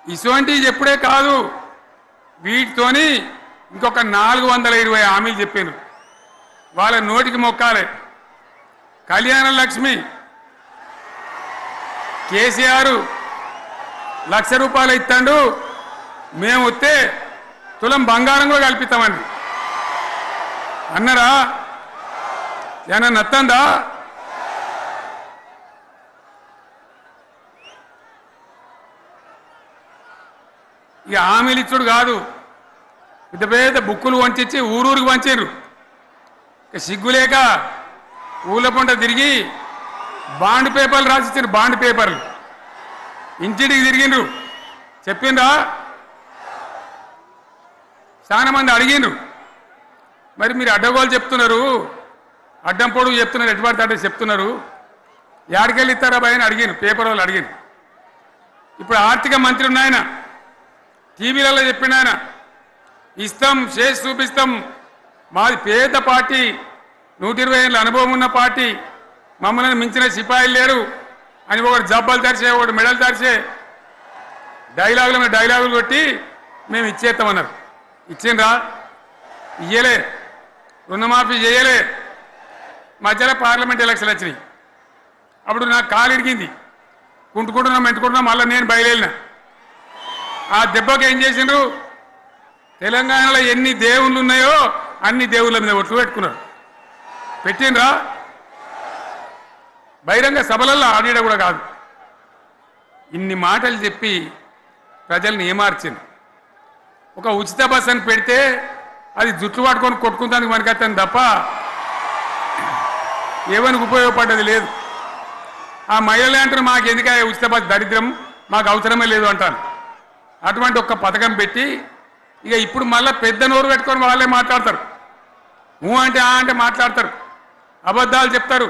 ఇటువంటివి చెప్పుడే కాదు, వీటితోని ఇంకొక 420 హామీలు చెప్పిండ్రు. వాళ్ళ నోటికి మొక్కాలి. కళ్యాణ లక్ష్మి కేసీఆర్ 1,00,000 రూపాయలు ఇస్తాడు, మేము వస్తే తులం బంగారం కూడా కల్పిస్తామండి అన్నారా? ఏమన్నా నత్తందా? ఇక హామీలు ఇచ్చుడు కాదు, పెద్ద పెద్ద బుక్కులు వంచి ఊరూరికి వంచారు. ఇక సిగ్గులేక ఊళ్ళ పంట తిరిగి బాండ్ పేపర్లు రాసిచ్చారు. బాండ్ పేపర్లు ఇంటికి తిరిగిండ్రు. చెప్పిండ్రా? చాలా మంది అడిగిండ్రు. మరి మీరు అడ్డగోలు చెప్తున్నారు, అడ్డం పొడుగు చెప్తున్నారు, ఎటువంటి అడ్డ చెప్తున్నారు, యాడికెళ్ళి ఇస్తారా భయ అని అడిగిండ్రు. పేపర్ వాళ్ళు అడిగిండ్రు. ఇప్పుడు ఆర్థిక మంత్రి ఉన్నాయన టీవీలలో చెప్పిండు, ఆయన ఇస్తాం, చేసి చూపిస్తాం, మాది పేద పార్టీ, 120 ఏళ్ళ అనుభవం ఉన్న పార్టీ, మమ్మల్ని మించిన సిపాయిలు లేరు అని ఒకటి జబ్బలు తరిచే, ఒకటి మెడలు తరిచే డైలాగుల మీద డైలాగులు కొట్టి మేము ఇచ్చేస్తామన్నారు. ఇచ్చిండ్రా? ఇయ్యలే. రుణమాఫీ చేయలే. మధ్యలో పార్లమెంట్ ఎలక్షన్ వచ్చినాయి. అప్పుడు నాకు కాలు ఇరిగింది, కుంటుకుంటున్నాం మెంటుకుంటున్నాం, మళ్ళీ నేను బయలుదేరిన. ఆ దెబ్బకి ఏం చేసిండ్రు? తెలంగాణలో ఎన్ని దేవుళ్ళు ఉన్నాయో అన్ని దేవుళ్ళ మీద ఒట్లు పెట్టుకున్నారు. పెట్టిండ్రా? బహిరంగ సభలలో ఆడిడ కూడా కాదు. ఇన్ని మాటలు చెప్పి ప్రజల్ని ఏమార్చింది. ఒక ఉచిత బస్ అని పెడితే అది జుట్లు పట్టుకొని కొట్టుకుంటానికి మనకత్తాను తప్ప ఏమనికి ఉపయోగపడ్డది లేదు. ఆ మహిళలు అంటారు మాకు ఎందుక ఉచిత బస్, దరిద్రం, మాకు అవసరమే లేదు అంటాను. అటువంటి ఒక్క పథకం పెట్టి ఇక ఇప్పుడు మళ్ళీ పెద్ద నోరు పెట్టుకొని వాళ్ళే మాట్లాడతారు. అంటే అంటే మాట్లాడతారు, అబద్ధాలు చెప్తారు.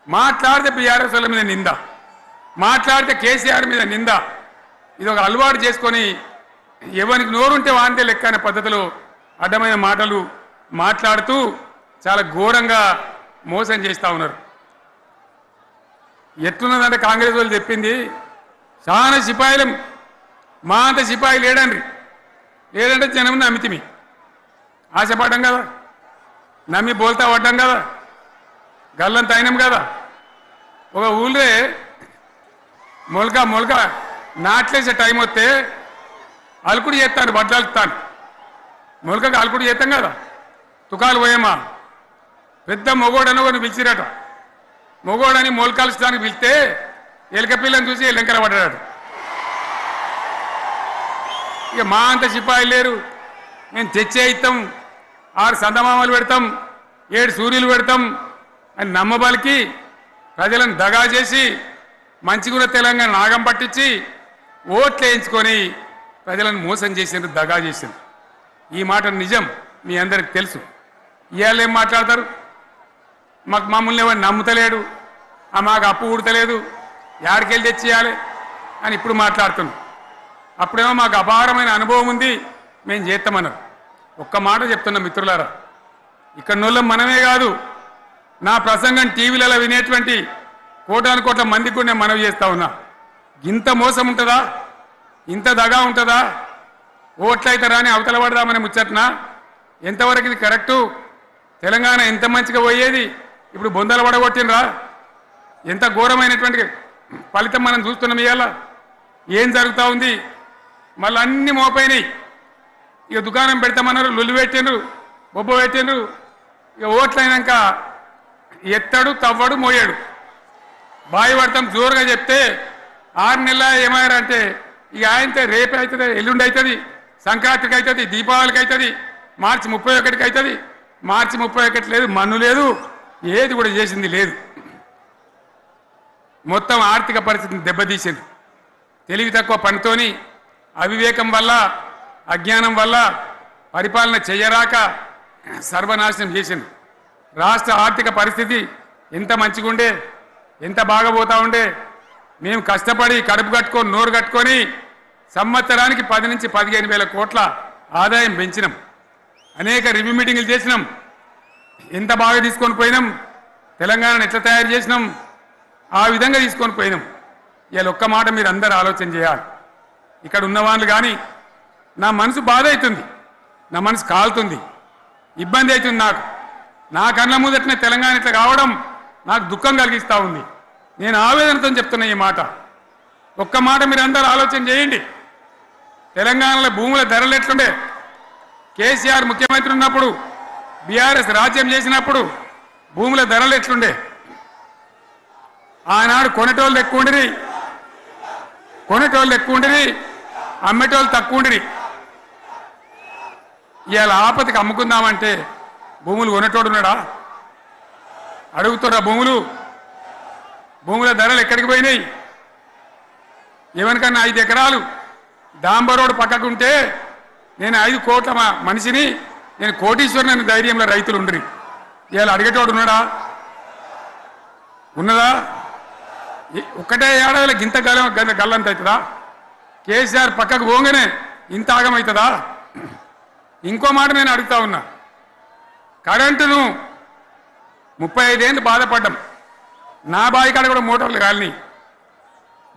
మాట్లాడితే బీఆర్ఎస్ వాళ్ళ మీద నింద, మాట్లాడితే కేసీఆర్ మీద నింద. ఇది ఒక అలవాటు చేసుకొని ఎవరికి నోరుంటే వాంతే లెక్క అనే పద్ధతిలో అడ్డమైన మాటలు మాట్లాడుతూ చాలా ఘోరంగా మోసం చేస్తూ ఉన్నారు. ఎట్లున్నదంటే కాంగ్రెస్ వాళ్ళు చెప్పింది, చాలా సిపాయిలం, మా అంత సిపాయి లేడండి. లేదంటే జనం నమ్మితిమి, ఆశపడ్డాం కదా, నమ్మి బోల్తా పడ్డాం కదా, గల్లంత అయినాం కదా. ఒక ఊళ్ళే మొలక నాట్లేసే టైం వస్తే అలుకుడు చేస్తాను, బట్టలుతాను. మొలకకు అలుకుడు చేస్తాం కదా, తుకాలు పోయేమా. పెద్ద మొగోడని కొన్ని పిలిచిరట. మొగోడని మొలకలుస్తానికి పిలిస్తే ఎలక పిల్లని చూసి ఎల్లంకర పడ్డాడు. ఇక మా అంత సిపాయిలు లేరు, మేము తెచ్చే ఇస్తాం, 6 సందమామలు పెడతాం, 7 సూర్యులు పెడతాం అని నమ్మబలికి ప్రజలను దగా చేసి మంచిగున్న తెలంగాణ నాగం పట్టించి ఓట్లు వేయించుకొని ప్రజలను మోసం చేసిండ్రు, దగా చేసిండ్రు. ఈ మాట నిజం, మీ అందరికి తెలుసు. ఇవాళ ఏం మాట్లాడతారు? మమ్మల్ని ఎవరు నమ్ముతలేడు, మాకు అప్పు ఉడతలేదు, యాడికెళ్ళి తెచ్చియాలి అని ఇప్పుడు మాట్లాడుతున్నాం. అప్పుడేమో మాకు అపారమైన అనుభవం ఉంది, మేము చేస్తామన్నారు. ఒక్క మాట చెప్తున్నా మిత్రులారా, ఇక్కడ నోళ్ళం మనమే కాదు, నా ప్రసంగం టీవీలలో వినేటువంటి కోటాను కోట్ల మందికి కూడా నేను మనవి చేస్తా ఉన్నా. ఇంత మోసం ఉంటుందా? ఇంత దగా ఉంటుందా? ఓట్లయితారా అని అవతల పడదామని ముచ్చట్నా? ఎంతవరకు ఇది కరెక్టు? తెలంగాణ ఎంత మంచిగా పోయేది, ఇప్పుడు బొందలు పడగొట్టినరా? ఎంత ఘోరమైనటువంటి ఫలితం మనం చూస్తున్నాం. ఇవాళ ఏం జరుగుతూ ఉంది? మళ్ళీ అన్ని మోపైనాయి. ఇక దుకాణం పెడతామన్నారు, లొల్లు పెట్టిండ్రు, బొబ్బ పెట్టిండ్రు. ఇక ఓట్లయినాక ఎత్తడు, తవ్వడు, మోయాడు. బాయి పడతాం జోరుగా చెప్తే 6 నెలల ఏమయ్యారంటే ఇక ఆయనతో రేపు అవుతుంది, ఎల్లుండి అవుతుంది, సంక్రాంతికి అవుతుంది, దీపావళికి అవుతుంది, మార్చి 31కి అవుతుంది. మార్చి 31 లేదు, మన్ను లేదు, ఏది కూడా చేసింది లేదు. మొత్తం ఆర్థిక పరిస్థితిని దెబ్బతీసింది. తెలివి తక్కువ పనితోని, అవివేకం వల్ల, అజ్ఞానం వల్ల పరిపాలన చేయరాక సర్వనాశనం చేసింది. రాష్ట్ర ఆర్థిక పరిస్థితి ఎంత మంచిగా ఉండే, ఎంత బాగా పోతా ఉండే. మేము కష్టపడి కడుపు కట్టుకొని నోరు కట్టుకొని సంవత్సరానికి 10 నుంచి 15 వేల కోట్ల ఆదాయం పెంచినాం. అనేక రివ్యూ మీటింగులు చేసినాం. ఎంత బాగా తీసుకొని పోయినాం, తెలంగాణను ఎట్లా తయారు చేసినాం, ఆ విధంగా తీసుకొని పోయినాం. ఇవాళ ఒక్క మాట మీరు అందరూ ఆలోచన చేయాలి. ఇక్కడ ఉన్నవాళ్ళు కానీ నా మనసు బాధ అవుతుంది, నా మనసు కాలుతుంది, ఇబ్బంది అవుతుంది. నా కళ్ళ ముందటనే తెలంగాణ ఇట్లా కావడం నాకు దుఃఖం కలిగిస్తూ ఉంది. నేను ఆవేదనతో చెప్తున్నా ఈ మాట. ఒక్క మాట మీరు అందరూ ఆలోచన చేయండి. తెలంగాణలో భూముల ధరలు ఎట్లుండే? కేసీఆర్ ముఖ్యమంత్రి ఉన్నప్పుడు, బీఆర్ఎస్ రాజ్యం చేసినప్పుడు భూముల ధరలు ఎట్లుండే? ఆనాడు కొనేటోళ్ళు ఎక్కువ ఉండిరి, అమ్మేటోళ్ళు తక్కువ ఉండి ఇవాళ ఆపతికి అమ్ముకుందామంటే భూములు కొనేటోడు ఉన్నాడా? అడుగుతున్నా భూముల ధరలు ఎక్కడికి పోయినాయి? ఎవరికన్నా 5 ఎకరాలు డాంబర్ రోడ్ పక్కకుంటే నేను 5 కోట్ల మనిషిని, నేను కోటీశ్వరుని ధైర్యంలో రైతులు ఉండరు. ఇవాళ అడిగేటోడు ఉన్నాడా? ఉన్నదా? ఒక్కటే ఏడాదిలో గింత గల్లంత అవుతుందా? కేసీఆర్ పక్కకు పోగానే ఇంత ఆగమవుతుందా? ఇంకో మాట నేను అడుగుతా ఉన్నా, కరెంటును 35 ఏళ్ళు బాధపడ్డాం. నా బావి కాడ కూడా మోటార్లు కాలిని.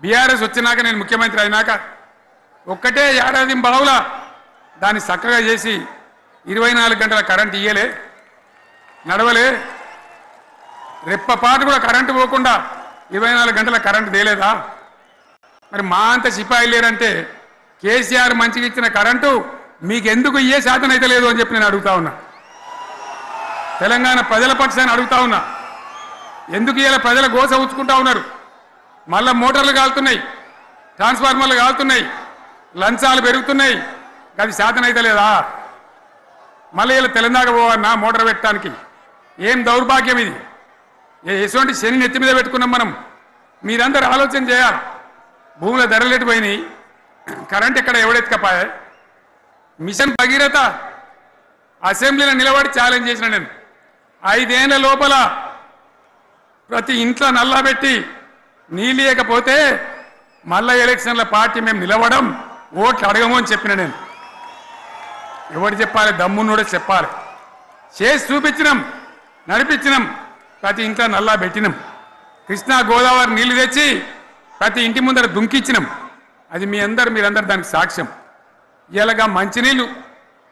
బీఆర్ఎస్ వచ్చినాక నేను ముఖ్యమంత్రి అయినాక ఒక్కటే ఏడాది బావుల దాన్ని చక్కగా చేసి 24 గంటల కరెంట్ ఇయ్యలే, నడవలే. రెప్పపాటు కూడా కరెంటు పోకుండా 24 గంటల కరెంటు తేలేదా? మరి మా అంత సిపాయి లేరంటే కేసీఆర్ మంచిగా ఇచ్చిన కరెంటు మీకెందుకు ఇయ్యే శాతం అయితే లేదు అని చెప్పి నేను అడుగుతా ఉన్నా. తెలంగాణ ప్రజల పక్షాన్ని అడుగుతా ఉన్నా. ఎందుకు ఇలా ప్రజల గోస ఉంచుకుంటా ఉన్నారు? మళ్ళా మోటార్లు కాలుతున్నాయి, ట్రాన్స్ఫార్మర్లు కాలుతున్నాయి, లంచాలు పెరుగుతున్నాయి. అది శాతం అయితే లేదా? మళ్ళీ ఇలా తెలంగాణ పోవన్నా మోటార్ పెట్టడానికి? ఏం దౌర్భాగ్యం ఇది! ఎటువంటి శని నెత్తి మీద పెట్టుకున్నాం మనం. మీరందరూ ఆలోచన చేయాలి. భూముల ధరలు ఎటుపోయినాయి, కరెంట్ ఎక్కడ ఎవడెత్తుకపోయా? మిషన్ భగీరథ అసెంబ్లీలో నిలబడి ఛాలెంజ్ చేసిన నేను. 5 ఏళ్ల లోపల ప్రతి ఇంట్లో నల్లా పెట్టి నీళ్ళు లేకపోతే మళ్ళా ఎలక్షన్ల పార్టీ మేము నిలవడం, ఓట్లు అడగము అని చెప్పిన నేను. ఎవరు చెప్పాలి? దమ్మున్నోడే చెప్పాలి. చేసి చూపించినాం, నడిపించినాం. ప్రతి ఇంట్లో నల్లా పెట్టినాం. కృష్ణా గోదావరి నీళ్లు తెచ్చి ప్రతి ఇంటి ముందర దుంకిచ్చినాం. అది మీరందరూ దానికి సాక్ష్యం. ఇలాగా మంచినీళ్ళు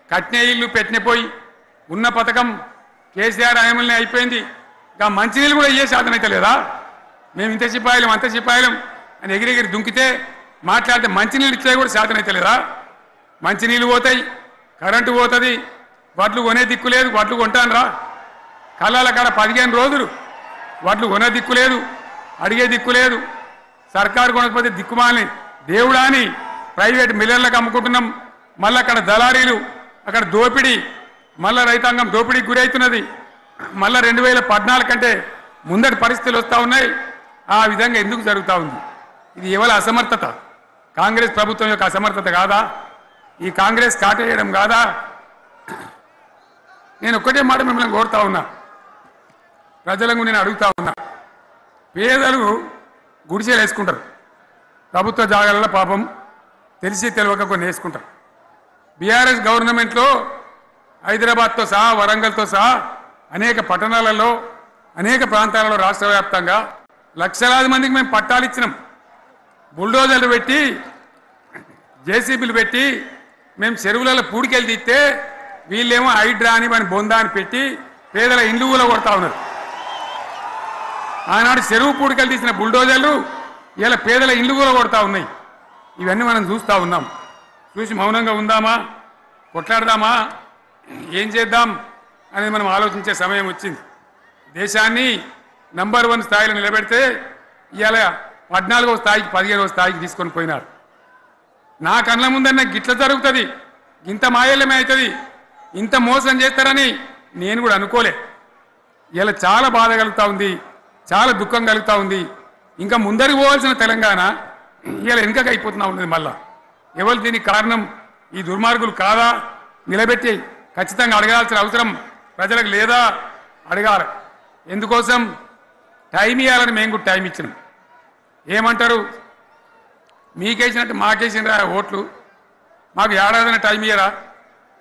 కట్నే ఇల్లు పెట్టినపోయి ఉన్న పథకం కేసీఆర్ హయాంలోనే అయిపోయింది. ఇంకా మంచినీళ్ళు కూడా ఇయ్యే శాతం అయితే లేదా? మేము ఇంత సిపాయిలం అంత సిపాయిలం అని ఎగిరెగిరి దుంకితే మాట్లాడితే మంచినీళ్ళు ఇచ్చే కూడా శాతం అయితే లేదా? మంచినీళ్ళు పోతాయి, కరెంటు పోతుంది, వడ్లు కొనే దిక్కు లేదు. వడ్లు కొంటాను రా, కళ్ళాల కాడ 15 రోజులు వడ్లు కొనే దిక్కు లేదు, అడిగే దిక్కు లేదు. సర్కారు కొనకపోతే దిక్కుమాలని దేవుడా అని ప్రైవేట్ మిల్లర్లకు అమ్ముకుంటున్నాం. మళ్ళీ అక్కడ దళారీలు, అక్కడ దోపిడీ, మళ్ళీ రైతాంగం దోపిడీకి గురవుతున్నది. మళ్ళీ 2014 కంటే ముందటి పరిస్థితులు వస్తూ ఉన్నాయి. ఆ విధంగా ఎందుకు జరుగుతూ ఉంది? ఇది ఎవరి అసమర్థత? కాంగ్రెస్ ప్రభుత్వం యొక్క అసమర్థత కాదా? ఈ కాంగ్రెస్ కాటేయడం కాదా? నేను ఒక్కటే మాట మిమ్మల్ని కోరుతా ఉన్నా, ప్రజలకు నేను అడుగుతా ఉన్నా. పేదలు గుడిసెలు వేసుకుంటారు, ప్రభుత్వ జాగాలలో పాపం తెలిసి తెలియక కొన్ని వేసుకుంటారు. బీఆర్ఎస్ గవర్నమెంట్లో హైదరాబాద్తో సహా వరంగల్తో సహా అనేక పట్టణాలలో అనేక ప్రాంతాలలో రాష్ట్ర వ్యాప్తంగా లక్షలాది మందికి మేము పట్టాలు ఇచ్చినాం. బుల్డోజర్లు పెట్టి జేసీబీలు పెట్టి మేము చెరువులలో పూడికెళ్ళి తీస్తే వీళ్ళేమో హైడ్రా అని మన బొందా అని పెట్టి పేదల ఇండ్లు కూడా కొడతా ఉన్నారు. ఆనాడు చెరువు పూడికెళ్ళి తీసిన బుల్డోజర్లు ఇలా పేదల ఇండ్లు కూడా కొడతా ఉన్నాయి. ఇవన్నీ మనం చూస్తూ ఉన్నాం. చూసి మౌనంగా ఉందామా, కొట్లాడదామా, ఏం చేద్దాం అనేది మనం ఆలోచించే సమయం వచ్చింది. దేశాన్ని నంబర్ 1 స్థాయిలో నిలబెడితే ఇవాళ 14వ స్థాయికి 15వ స్థాయికి తీసుకొని పోయినారు. నా కళ్ళ ముందన్న గిట్ల జరుగుతుంది, ఇంత మాయల్యమే అవుతుంది, ఇంత మోసం చేస్తారని నేను కూడా అనుకోలే. ఇలా చాలా బాధ కలుగుతూ ఉంది, చాలా దుఃఖం కలుగుతూ ఉంది. ఇంకా ముందరికి పోవాల్సిన తెలంగాణ ఇలా వెనుకగా అయిపోతున్నా ఉన్నది. మళ్ళా ఎవరు దీనికి కారణం? ఈ దుర్మార్గులు కాదా? నిలబెట్టి ఖచ్చితంగా అడగాల్సిన అవసరం ప్రజలకు లేదా? అడగాలి. ఎందుకోసం? టైం ఇవ్వాలని మేము కూడా టైం ఇచ్చినాం. ఏమంటారు? మీకేసినట్టు మాకేసినరా ఓట్లు, మాకు ఏడాదిన టైం ఇయ్యరా,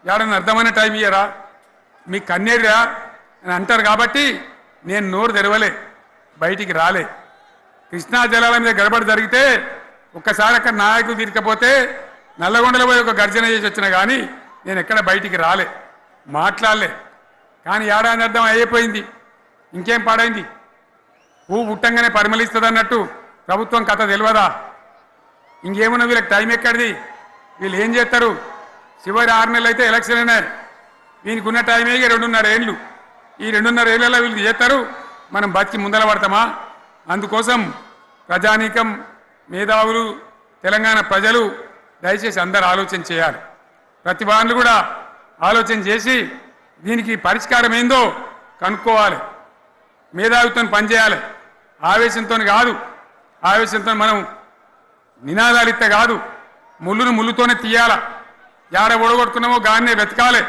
ఏడాదిన అర్థమైన టైం ఇయ్యరా, మీకు కన్నేరురా అని అంటారు. కాబట్టి నేను నోరు తెరవలే, బయటికి రాలే. కృష్ణా జలాల మీద గడబడి జరిగితే ఒక్కసారి అక్కడ నాయకులు తీరకపోతే నల్లగొండలో పోయి ఒక గర్జన చేసి వచ్చినా కానీ నేను ఎక్కడ బయటికి రాలే, మాట్లాడలే. కానీ ఏడాది అర్థం అయిపోయింది, ఇంకేం పాడైంది? పువ్వు పుట్టంగానే పరిమళిస్తుంది అన్నట్టు ప్రభుత్వం కథ తెలియదా? ఇంకేమున్నా వీళ్ళకి టైం ఎక్కడిది? వీళ్ళు ఏం చేస్తారు? చివరి 6 నెలలు అయితే ఎలక్షన్ అయినాయి. వీనికి ఉన్న టైం 2.5 ఏళ్ళు. ఈ 2.5 ఏళ్ళలో వీళ్ళు చేస్తారు, మనం బతికి ముందర పడతామా? అందుకోసం ప్రజానీకం, మేధావులు, తెలంగాణ ప్రజలు దయచేసి అందరూ ఆలోచన చేయాలి. ప్రతి వాళ్ళు కూడా ఆలోచన చేసి దీనికి పరిష్కారం ఏందో కనుక్కోవాలి. మేధావితో పనిచేయాలి. ఆవేశంతో కాదు. ఆవేశంతో మనం నినాదాలు ఇస్తే కాదు, ముళ్ళును ముళ్ళుతోనే తీయాల. యాడ ఒడగొట్టుకున్నామో గాన్నే వెతకాలి.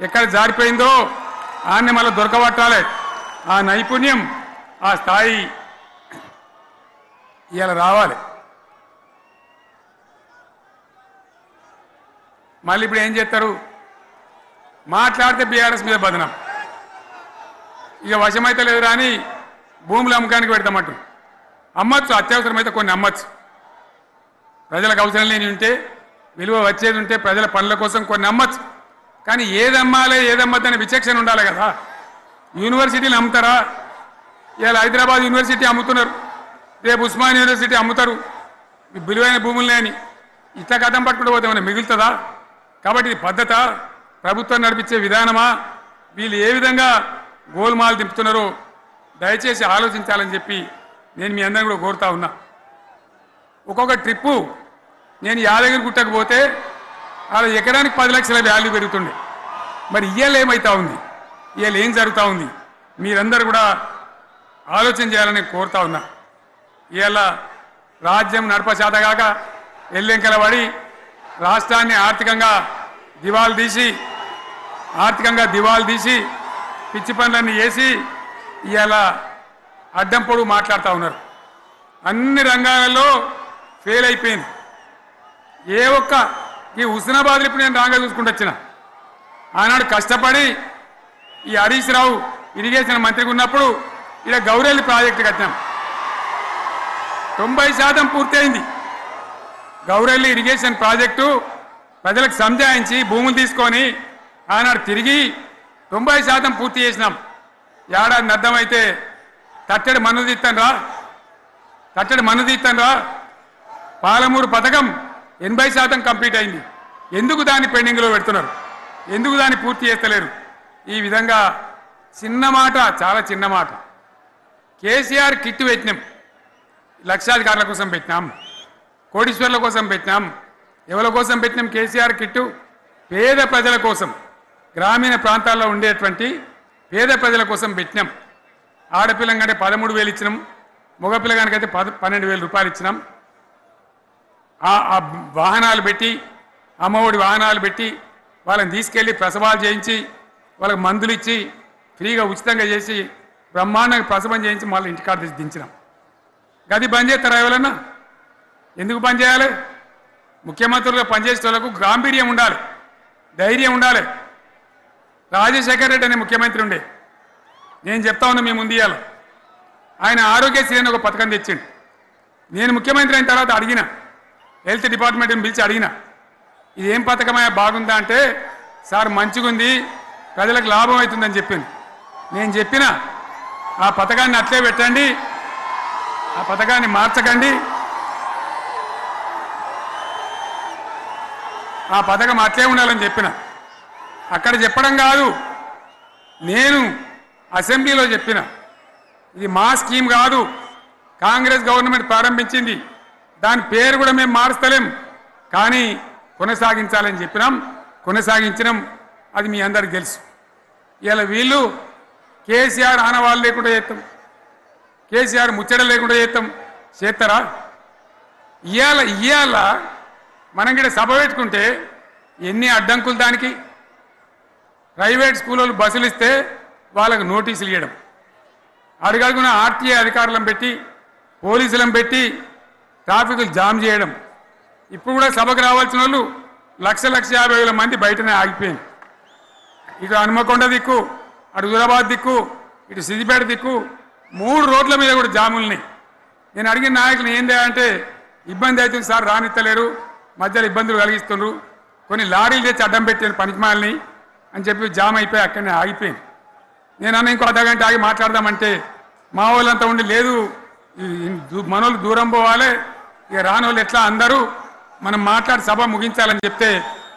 ఎక్కడ జారిపోయిందో ఆన్నే మళ్ళీ దొరకబట్టాలి. ఆ నైపుణ్యం, ఆ స్థాయి ఇవాళ రావాలి. మళ్ళీ ఇప్పుడు ఏం చేస్తారు? మాట్లాడితే బీఆర్ఎస్ మీద బదనం. ఇక వశమైతే లేదు రాని భూములు అమ్మకానికి పెడతామంటారు. అమ్మచ్చు, అత్యవసరమైతే కొన్ని అమ్మచ్చు. ప్రజలకు అవసరం లేని ఉంటే, విలువ వచ్చేది ఉంటే, ప్రజల పనుల కోసం కొన్ని అమ్మచ్చు. కానీ ఏదమ్మాలి ఏదమ్మద్దని విచక్షణ ఉండాలి కదా. యూనివర్సిటీలు అమ్ముతారా? ఇవాళ హైదరాబాద్ యూనివర్సిటీ అమ్ముతున్నారు, రేపు ఉస్మాన్ యూనివర్సిటీ అమ్ముతారు. విలువైన భూములనే అని ఇట్లా కథం పట్టుకుంటూ పోతే ఏమైనా మిగులుతుందా? కాబట్టి ఇది పద్ధత, ప్రభుత్వం నడిపించే విధానమా? వీళ్ళు ఏ విధంగా గోల్మాలు దింపుతున్నారో దయచేసి ఆలోచించాలని చెప్పి నేను మీ అందరిని కూడా కోరుతా ఉన్నా. ఒక్కొక్క ట్రిప్పు నేను యాదగిరి గుట్టకు పోతే అలా ఎకరానికి 10 లక్షల వాల్యూ పెరుగుతుండే. మరి ఇవాళ ఏమవుతా ఉంది? ఇవాళ ఏం జరుగుతూ ఉంది? మీరందరూ కూడా ఆలోచన చేయాలని కోరుతా ఉన్నా. ఇవాళ రాజ్యం నడపశాతగాక ఎల్లెంకల పడి రాష్ట్రాన్ని ఆర్థికంగా దివాలు తీసి పిచ్చి పనులన్నీ వేసి ఇవాళ అడ్డం పొడుగు మాట్లాడుతూ ఉన్నారు. అన్ని రంగాలలో ఫెయిల్ అయిపోయింది. ఏ ఒక్క ఈ హుస్నాబాద్లో ఇప్పుడు నేను రాగా చూసుకుంటూ వచ్చిన ఆనాడు కష్టపడి ఈ హరీష్ రావు ఇరిగేషన్ మంత్రిగా ఉన్నప్పుడు ఇలా గౌరెల్లి ప్రాజెక్టు కట్టినాం. 90% పూర్తయింది. గౌరెల్లి ఇరిగేషన్ ప్రాజెక్టు ప్రజలకు సంజాయించి భూములు తీసుకొని ఆనాడు తిరిగి 90% పూర్తి చేసినాం. ఏడాది అర్థమైతే తట్టడి మన్ను తీస్తాను రా. పాలమూరు పథకం 80% కంప్లీట్ అయింది. ఎందుకు దాన్ని పెండింగ్లో పెడుతున్నారు? ఎందుకు దాన్ని పూర్తి చేస్తలేరు? ఈ విధంగా చిన్న మాట, చాలా చిన్న మాట. కేసీఆర్ కిట్ పెట్టినాం, లక్షాధికారుల కోసం పెట్టినాం, కోటీశ్వర్ల కోసం పెట్టినాం. ఎవరి కోసం పెట్టినాం కేసీఆర్ కిట్టు? పేద ప్రజల కోసం, గ్రామీణ ప్రాంతాల్లో ఉండేటువంటి పేద ప్రజల కోసం పెట్టినాం. ఆడపిల్లగానే 13,000 ఇచ్చినాం, మగపిల్లగానికైతే 12,000 రూపాయలు ఇచ్చినాం. ఆ వాహనాలు పెట్టి, అమ్మఒడి వాహనాలు పెట్టి వాళ్ళని తీసుకెళ్ళి ప్రసవాలు చేయించి వాళ్ళకి మందులు ఇచ్చి ఫ్రీగా ఉచితంగా చేసి బ్రహ్మాండంగా ప్రసవం చేయించి మళ్ళీ ఇంటికాడ తీసి దించినాం. గది బంద్ చేస్తారా ఎవరన్నా? ఎందుకు బంద్ చేయాలి? ముఖ్యమంత్రులుగా పనిచేసే వాళ్ళకు గాంభీర్యం ఉండాలి, ధైర్యం ఉండాలి. రాజశేఖర్ రెడ్డి అనే ముఖ్యమంత్రి ఉండే, నేను చెప్తా ఉన్నా మీ ముందు ఇవాళ, ఆయన ఆరోగ్యశ్రీ అని ఒక పథకం తెచ్చిండు. నేను ముఖ్యమంత్రి అయిన తర్వాత అడిగిన, హెల్త్ డిపార్ట్మెంట్ని పిలిచి అడిగిన, ఇదేం పథకమయ్యా బాగుందా అంటే, సార్ మంచిగుంది, ప్రజలకు లాభం అవుతుందని చెప్పింది. నేను చెప్పిన ఆ పథకాన్ని అట్లే పెట్టండి, ఆ పథకాన్ని మార్చకండి, ఆ పథకం అట్లే ఉండాలని చెప్పిన. అక్కడ చెప్పడం కాదు, నేను అసెంబ్లీలో చెప్పిన, ఇది మా స్కీమ్ కాదు, కాంగ్రెస్ గవర్నమెంట్ ప్రారంభించింది, దాని పేరు కూడా మేము మారుస్తలేం, కానీ కొనసాగించాలని చెప్పినాం, కొనసాగించినాం. అది మీ అందరికి తెలుసు. ఇలా వీళ్ళు కేసీఆర్ ఆనవాళ్ళు లేకుండా చేస్తాం, కేసీఆర్ ముచ్చట లేకుండా చేస్తారా? ఇవాళ మనం కూడా సభ పెట్టుకుంటే ఎన్ని అడ్డంకులు దానికి. ప్రైవేట్ స్కూళ్ళు బస్సులు ఇస్తే వాళ్ళకు నోటీసులు ఇవ్వడం, అడుగడుగున ఆర్టీఏ అధికారులను పెట్టి పోలీసులను పెట్టి ట్రాఫిక్లు జామ్ చేయడం. ఇప్పుడు కూడా సభకు రావాల్సిన వాళ్ళు 1,50,000 మంది బయటనే ఆగిపోయింది. ఇటు హనుమకొండ దిక్కు, అటు హుజరాబాద్ దిక్కు, ఇటు సిద్దిపేట దిక్కు 3 రోడ్ల మీద కూడా జాములున్నాయి. నేను అడిగిన నాయకులు ఏంది అంటే, ఇబ్బంది అవుతుంది సార్, రానిత్తలేరు, మధ్యలో ఇబ్బందులు కలిగిస్తున్నారు, కొన్ని లారీలు తెచ్చి అడ్డం పెట్టాను పనికిమాలని అని చెప్పి జామ్ అయిపోయి అక్కడనే ఆగిపోయింది. నేను అన్న ఇంకో అర్ధగంట ఆగి మాట్లాడదామంటే మా వాళ్ళంతా ఉండి, లేదు మనోళ్ళు దూరం పోవాలి, ఇక రాని వాళ్ళు ఎట్లా అందరూ మనం మాట్లాడి సభ ముగించాలని చెప్తే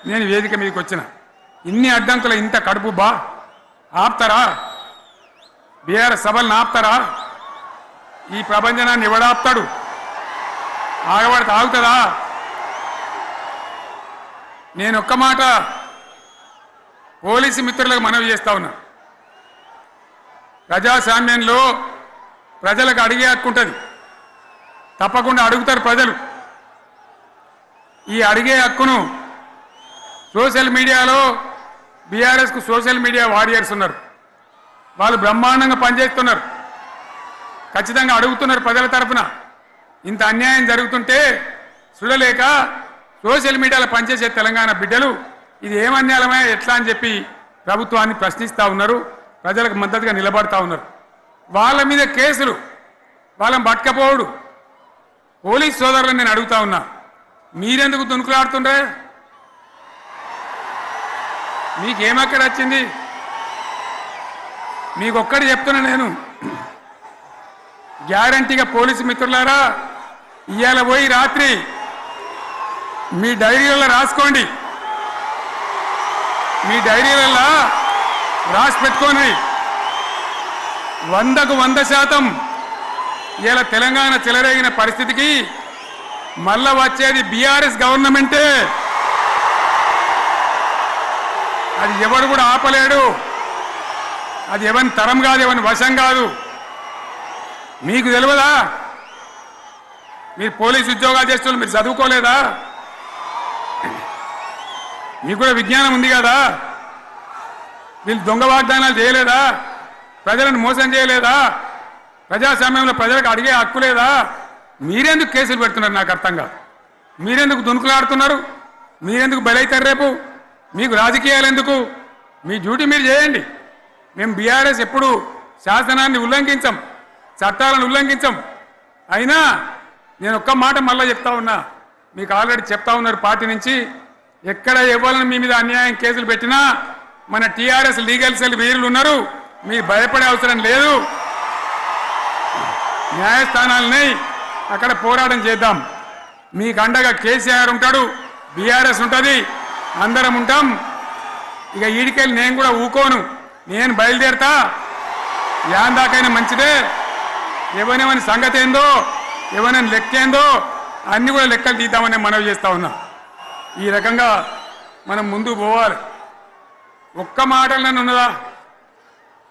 నేను వేదిక మీదకి వచ్చిన. ఇన్ని అడ్డంకులు, ఇంత కడుపు ఆపుతారా? బీఆర్ఎస్ సభలను ఆపుతారా? ఈ ప్రపంచనాన్ని ఎవడాపుతాడు? ఆగబడితే ఆగుతుందా? నేను ఒక్క మాట పోలీసు మిత్రులకు మనవి చేస్తా ఉన్నా. ప్రజాస్వామ్యంలో ప్రజలకు అడిగే హక్కు ఉంటుంది, తప్పకుండా అడుగుతారు ప్రజలు. ఈ అడిగే హక్కును సోషల్ మీడియాలో బీఆర్ఎస్కు సోషల్ మీడియా వారియర్స్ ఉన్నారు, వాళ్ళు బ్రహ్మాండంగా పనిచేస్తున్నారు, ఖచ్చితంగా అడుగుతున్నారు ప్రజల తరఫున. ఇంత అన్యాయం జరుగుతుంటే చూడలేక సోషల్ మీడియాలో పనిచేసే తెలంగాణ బిడ్డలు ఇది ఏమన్యాయమే ఎట్లా అని చెప్పి ప్రభుత్వాన్ని ప్రశ్నిస్తూ ఉన్నారు, ప్రజలకు మద్దతుగా నిలబడతా ఉన్నారు. వాళ్ళ మీద కేసులు, వాళ్ళని పట్టుకపోవడు. పోలీస్ సోదరులను నేను అడుగుతా ఉన్నా, మీరెందుకు దునుకులాడుతుండ్రే? మీకేమక్కడ వచ్చింది? మీకొక్కటి చెప్తున్నా నేను, గ్యారంటీగా పోలీసు మిత్రులారా, ఇవాళ పోయి రాత్రి మీ డైరీలలో రాసుకోండి, మీ డైరీలలో రాసి పెట్టుకోండి. 100కు 100% ఇలా తెలంగాణ చెలరేగిన పరిస్థితికి మళ్ళా వచ్చేది బీఆర్ఎస్ గవర్నమెంటే. అది ఎవరు కూడా ఆపలేడు, అది ఎవరి తరం కాదు, ఎవరి వశం కాదు. మీకు తెలియదా? మీరు పోలీసు ఉద్యోగాలు చేస్తున్నారు, మీరు చదువుకోలేదా? మీకు కూడా విజ్ఞానం ఉంది కదా? వీళ్ళు దొంగ వాగ్దానాలు చేయలేదా? ప్రజలను మోసం చేయలేదా? ప్రజాస్వామ్యంలో ప్రజలకు అడిగే హక్కు లేదా? మీరెందుకు కేసులు పెడుతున్నారు? నాకు అర్థం కాదు. మీరెందుకు దునుకులాడుతున్నారు? మీరెందుకు బలైతారు? రేపు మీకు రాజకీయాలు ఎందుకు? మీ డ్యూటీ మీరు చేయండి. మేము బీఆర్ఎస్ ఎప్పుడు శాసనాన్ని ఉల్లంఘించం, చట్టాలను ఉల్లంఘించం. అయినా నేను ఒక్క మాట మళ్ళీ చెప్తా ఉన్నా, మీకు ఆల్రెడీ చెప్తా ఉన్నారు పార్టీ నుంచి, ఎక్కడ ఎవరిని మీ మీద అన్యాయం కేసులు పెట్టినా మన టీఆర్ఎస్ లీగల్ సెల్ వీరులు ఉన్నారు, మీరు భయపడే అవసరం లేదు. న్యాయస్థానాలని అక్కడ పోరాటం చేద్దాం. మీకు అండగా కేసీఆర్ ఉంటాడు, బీఆర్ఎస్ ఉంటుంది, అందరం ఉంటాం. ఇక ఈడికెళ్ళి నేను కూడా ఊకోను, నేను బయలుదేరతా. యాందాకైనా మంచిదే. ఎవరెవరి సంగతి ఏందో, ఎవరైనా లెక్క ఏందో అన్ని కూడా లెక్కలు తీద్దామని మనవి చేస్తా ఉన్నా. ఈ రకంగా మనం ముందుకు పోవాలి. ఒక్క మాటలను ఉన్నదా?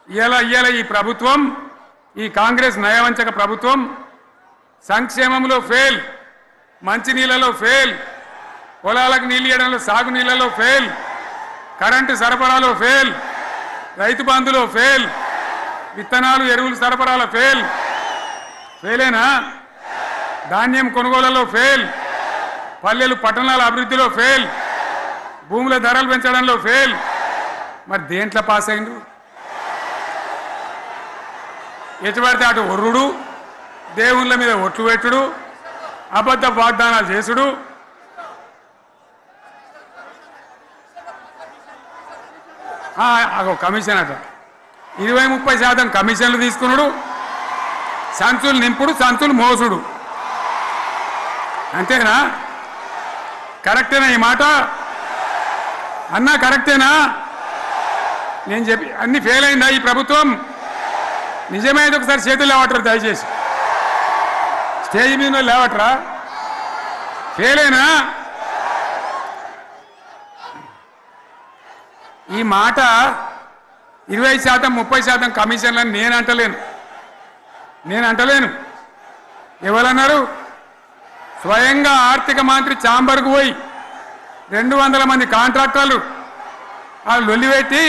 ఇవాళ ఈ ప్రభుత్వం, ఈ కాంగ్రెస్ నయవంచక ప్రభుత్వం సంక్షేమంలో ఫెయిల్, మంచినీళ్ళలో ఫెయిల్, పొలాలకు నీళ్ళు ఇవ్వడంలో, సాగు నీళ్ళలో ఫెయిల్, కరెంటు సరఫరాలో ఫెయిల్, రైతు బంధులో ఫెయిల్, విత్తనాలు ఎరువులు సరఫరాలో ఫెయిలేనా? ధాన్యం కొనుగోళ్లలో ఫెయిల్, పల్లెలు పట్టణాల అభివృద్ధిలో ఫెయిల్, భూముల ధరలు పెంచడంలో ఫెయిల్. మరి దేంట్లో పాస్ అయిండు? ఎటు పడితే అటు ఒర్రుడు, దేవుళ్ళ మీద ఒట్లు పెట్టుడు, అబద్ధ వాగ్దానాలు చేసుడు. కమిషన్ అట 20-30% కమిషన్లు తీసుకున్నాడు, సంచులు నింపుడు, సంచులు మోసుడు. అంతేనా? కరెక్టేనా ఈ మాట? అన్నా కరెక్టేనా? నేను చెప్పి అన్ని ఫెయిల్ అయిందా ఈ ప్రభుత్వం? నిజమైతే ఒకసారి చేతులు లేవటరు దయచేసి, స్టేజ్ మీద లేవటరా? ఫెయిలేనా? ఈ మాట 20%-30% కమిషన్లని నేను అంటలేను. ఎవరన్నారు? స్వయంగా ఆర్థిక మంత్రి చాంబర్కు పోయి 200 మంది కాంట్రాక్టర్లు వాళ్ళు లొల్లిపెట్టి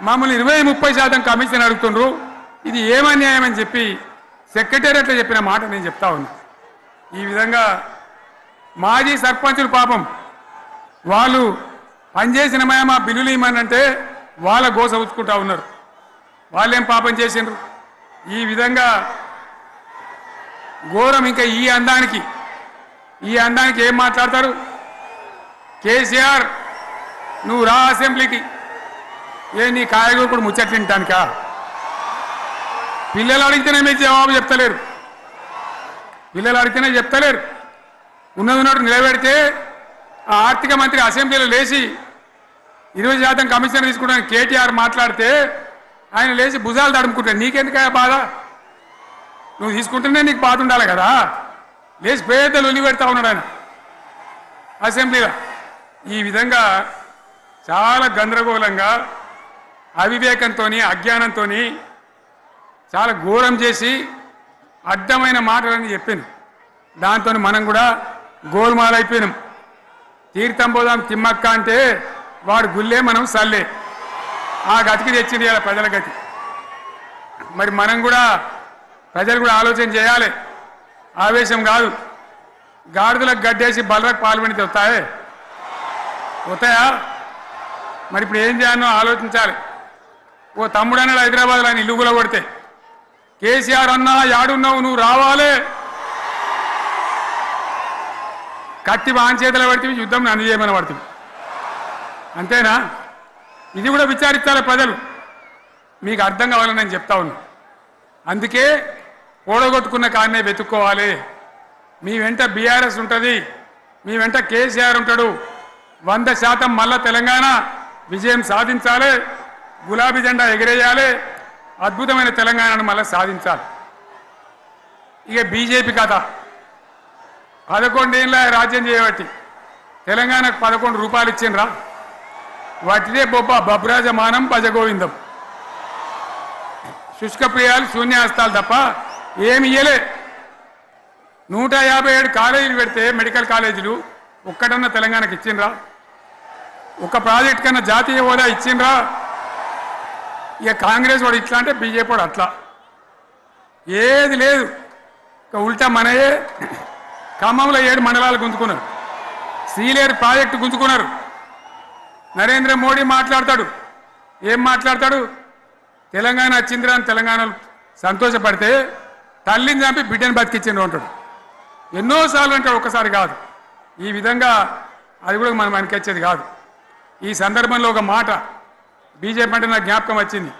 మమ్మల్ని 20-30% కమిషన్ అడుగుతుండ్రు, ఇది ఏమన్యాయం అని చెప్పి సెక్రటేరియట్లో చెప్పిన మాట నేను చెప్తా ఉన్నా. ఈ విధంగా మాజీ సర్పంచులు పాపం వాళ్ళు పనిచేసిన మా బిల్లులు ఇవ్వమనంటే వాళ్ళ గోస ఉంచుకుంటా ఉన్నారు. వాళ్ళేం పాపం చేసిండ్రు? ఈ విధంగా ఘోరం. ఇంకా ఈ అందానికి ఏం మాట్లాడతారు? కేసీఆర్ నువ్వు రా అసెంబ్లీకి, నీ కాయగూరకుడు ముచ్చట్లు తింటానికా? పిల్లలు అడిగితేనే మీరు జవాబు చెప్తలేరు, ఉన్నట్టు నిలబెడితే ఆ ఆర్థిక మంత్రి అసెంబ్లీలో లేచి 20% కమిషన్ తీసుకోవడానికి కేటీఆర్ మాట్లాడితే ఆయన లేచి భుజాలు తడుముకుంటాడు. నీకెందుకయ్యా బాధ? నువ్వు తీసుకుంటేనే నీకు బాధ ఉండాలి కదా. లేచి పేదలు ఉల్లి పెడతా ఉన్నాడు ఆయన అసెంబ్లీలో. ఈ విధంగా చాలా గందరగోళంగా అవివేకంతో అజ్ఞానంతో చాలా ఘోరం చేసి అడ్డమైన మాటలని చెప్పాను. దాంతో మనం కూడా గోల్మాలైపోయినాం. తీర్థం పోదాం తిమ్మక్క అంటే వాడు గుల్లే మనం సల్లే. ఆ గతికి తెచ్చింది ఇలా ప్రజల గతి. మరి మనం కూడా ప్రజలు కూడా ఆలోచన చేయాలి. ఆవేశం కాదు. గాడిదలకు గడ్డేసి బలరకు పాల్పడితే వస్తాయా? మరి ఇప్పుడు ఏం చేయాలో ఆలోచించాలి. ఓ తమ్ముడు అన్నాడు హైదరాబాద్లో ఆయన ఇల్లు కూడా కొడితే, కేసీఆర్ అన్నా యాడున్నావు నువ్వు రావాలి, కత్తి వాన్ చేతిలో పడితే యుద్ధం నన్ను చేయమని పడుతుంది. అంతేనా? ఇది కూడా విచారించాలి ప్రజలు. మీకు అర్థం కావాలని నేను చెప్తా ఉన్నా. అందుకే ఓడగొట్టుకున్న కారణే వెతుక్కోవాలి. మీ వెంట బీఆర్ఎస్ ఉంటుంది, మీ వెంట కేసీఆర్ ఉంటాడు. 100% మళ్ళా తెలంగాణ విజయం సాధించాలి, గులాబీ జెండా ఎగిరేయాలి, అద్భుతమైన తెలంగాణను మళ్ళీ సాధించాలి. ఇక బీజేపీ కథ 11 ఏళ్ళ రాజ్యం చేయబట్టి తెలంగాణకు 11 రూపాయలు ఇచ్చిండ్రా? వాటిదే బబ్రాజమానం భజగోవిందం, శుష్కప్రియాలు శూన్యాస్తాలు తప్ప ఏమి ఇయ్యలే. 157 కాలేజీలు పెడితే మెడికల్ కాలేజీలు ఒక్కటన్నా తెలంగాణకు ఇచ్చిండ్రా? ఒక ప్రాజెక్ట్ కన్నా జాతీయ హోదా ఇచ్చిండ్రా? ఇక కాంగ్రెస్ వాడు ఇట్లా అంటే బీజేపీ వాడు అట్లా, ఏది లేదు. ఇక ఉల్టా మనయే ఖమ్మంలో 7 మండలాలు గుంజుకున్నారు, సీలేరు ప్రాజెక్టు గుంజుకున్నారు. నరేంద్ర మోడీ మాట్లాడతాడు, ఏం మాట్లాడతాడు? తెలంగాణ వచ్చిందిరా అని తెలంగాణలో సంతోషపడితే తల్లిని చంపి బిడ్డను బతికిచ్చిండ్రు అంటాడు. ఎన్నోసార్లు అంటాడు, ఒక్కసారి కాదు. ఈ విధంగా అది కూడా మనం వెనకొచ్చేది కాదు. ఈ సందర్భంలో ఒక మాట బీజేపీ అంటే నాకు జ్ఞాపకం వచ్చింది.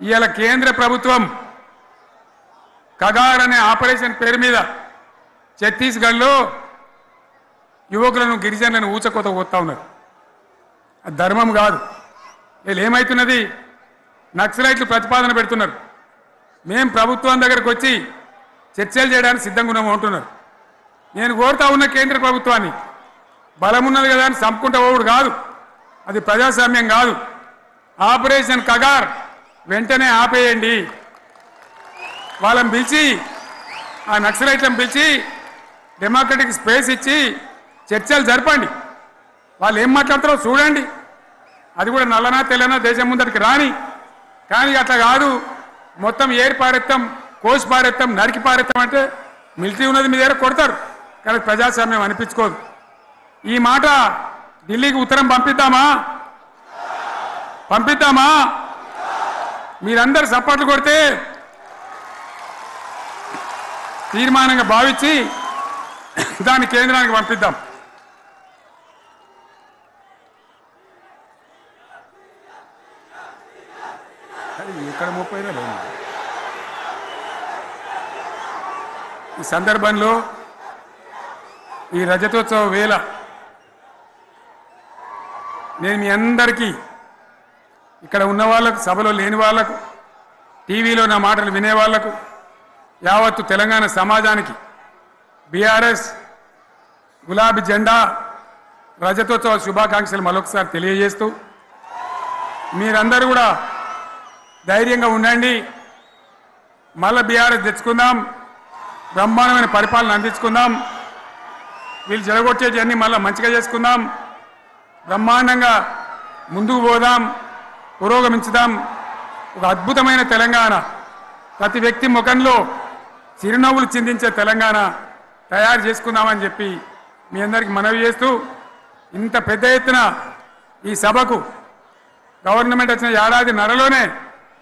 ఇవాళ కేంద్ర ప్రభుత్వం కగార్ అనే ఆపరేషన్ పేరు మీద ఛత్తీస్గఢ్లో యువకులను గిరిజనులను ఊచకోత పోతా ఉన్నారు. అది ధర్మం కాదు. వీళ్ళు ఏమవుతున్నది? నక్సలైట్లు ప్రతిపాదన పెడుతున్నారు. మేం ప్రభుత్వం దగ్గరకు వచ్చి చర్చలు చేయడానికి సిద్ధంగా ఉన్నాము అంటున్నారు. నేను కోరుతా ఉన్న కేంద్ర ప్రభుత్వాన్ని, బలం ఉన్నది కదా అని చంపుకుంటా పోవుడు కాదు, అది ప్రజాస్వామ్యం కాదు. ఆపరేషన్ కగార్ వెంటనే ఆపేయండి. వాళ్ళని పిలిచి, ఆ నక్సలైట్లను పిలిచి డెమోక్రటిక్ స్పేస్ ఇచ్చి చర్చలు జరపండి. వాళ్ళు ఏం మాట్లాడతారో చూడండి. అది కూడా నల్లనా తెల్లనా దేశం ముందరికి రాని. కానీ అట్లా కాదు, మొత్తం ఏరి పారెత్తాం, కోసి పారెత్తాం, నరికి పారెత్తాం అంటే మిలిటరీ ఉన్నది మీ దగ్గర కొడతారు. కానీ ప్రజాస్వామ్యం అనిపించుకోదు. ఈ మాట ఢిల్లీకి ఉత్తరం పంపిద్దామా? మీరందరూ సపోర్ట్లు కొడితే తీర్మానంగా భావించి దాన్ని కేంద్రానికి పంపిద్దాం. ఎక్కడ 30 లేదు. ఈ సందర్భంలో ఈ రజతోత్సవ వేళ నేను మీ అందరికీ, ఇక్కడ ఉన్న వాళ్ళకు, సభలో లేని వాళ్లకు, టీవీలో నా మాటలు వినే వాళ్లకు, యావత్తు తెలంగాణ సమాజానికి బీఆర్ఎస్ గులాబీ జెండా రజతోత్సవ శుభాకాంక్షలు మరొకసారి తెలియజేస్తూ, మీరందరూ కూడా ధైర్యంగా ఉండండి. మళ్ళీ బీఆర్ఎస్ తెచ్చుకుందాం, బ్రహ్మాండమైన పరిపాలన అందించుకుందాం. వీళ్ళు జరగొచ్చేవన్నీ మళ్ళీ మంచిగా చేసుకుందాం, బ్రహ్మాండంగా ముందుకు పోదాం, పురోగమించుదాం. ఒక అద్భుతమైన తెలంగాణ, ప్రతి వ్యక్తి ముఖంలో చిరునవ్వులు చిందించే తెలంగాణ తయారు చేసుకుందామని చెప్పి మీ అందరికీ మనవి చేస్తూ, ఇంత పెద్ద ఎత్తున ఈ సభకు గవర్నమెంట్ వచ్చిన ఏడాది నరలోనే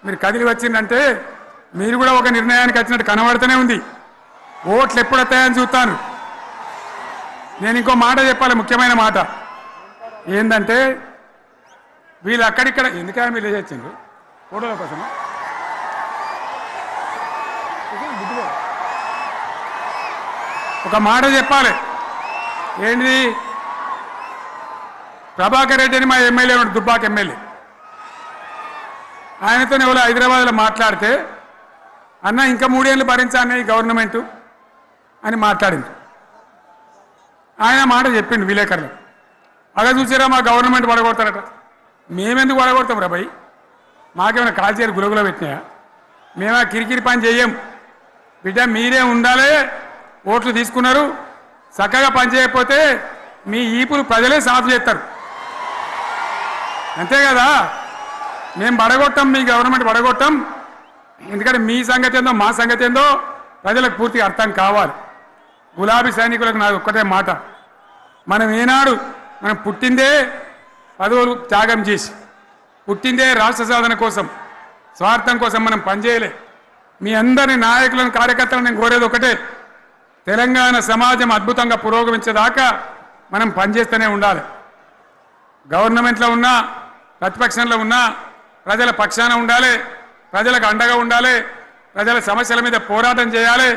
మీరు కదిలి వచ్చిందంటే మీరు కూడా ఒక నిర్ణయానికి వచ్చినట్టు కనబడుతూనే ఉంది. ఓట్లు ఎప్పుడు వస్తాయని చూస్తాను. నేను ఇంకో మాట చెప్పాలి, ముఖ్యమైన మాట ఏంటంటే, వీళ్ళు అక్కడిక్కడ ఎందుకని వీళ్ళు వచ్చిండ్రు ఫోటోల కోసం. ఒక మాట చెప్పాలి, ఏంటి? ప్రభాకర్ రెడ్డి అని మా ఎమ్మెల్యే ఉన్నాడు, దుబ్బాక ఎమ్మెల్యే. ఆయనతో ఎవరో హైదరాబాద్లో మాట్లాడితే, అన్న ఇంకా 3 ఏళ్ళు భరించాలన్న ఈ గవర్నమెంటు అని మాట్లాడింది. ఆయన మాట చెప్పిండు విలేకరులు. అలా చూసారా మా గవర్నమెంట్ పడగొడతారట. మేమెందుకు పడగొడతాం రా భయ్? మాకేమైనా కాల్చేరు గులగుల పెట్టినాయా? మేమా కిరికిరి పని చెయ్యం బిడ్డ. మీరే ఉండాలి, ఓట్లు తీసుకున్నారు, చక్కగా పని చేయకపోతే మీ ఈపులు ప్రజలే సాఫ్ చేస్తారు, అంతే కదా. మేము పడగొట్టాం, మీ గవర్నమెంట్ పడగొట్టాం. ఎందుకంటే మీ సంగతి ఏందో మా సంగతి ఏందో ప్రజలకు పూర్తిగా అర్థం కావాలి. గులాబీ సైనికులకు నాది ఒక్కటే మాట, మనం ఏనాడు మనం పుట్టిందే పదవులు త్యాగం చేసి, పుట్టిందే రాష్ట్ర సాధన కోసం, స్వార్థం కోసం మనం పనిచేయలే. మీ అందరి నాయకులను కార్యకర్తలను నేను కోరేది ఒకటే, తెలంగాణ సమాజం అద్భుతంగా పురోగమించేదాకా మనం పనిచేస్తూనే ఉండాలి. గవర్నమెంట్లో ఉన్నా ప్రతిపక్షంలో ఉన్నా ప్రజల పక్షాన ఉండాలి, ప్రజలకు అండగా ఉండాలి, ప్రజల సమస్యల మీద పోరాటం చేయాలి,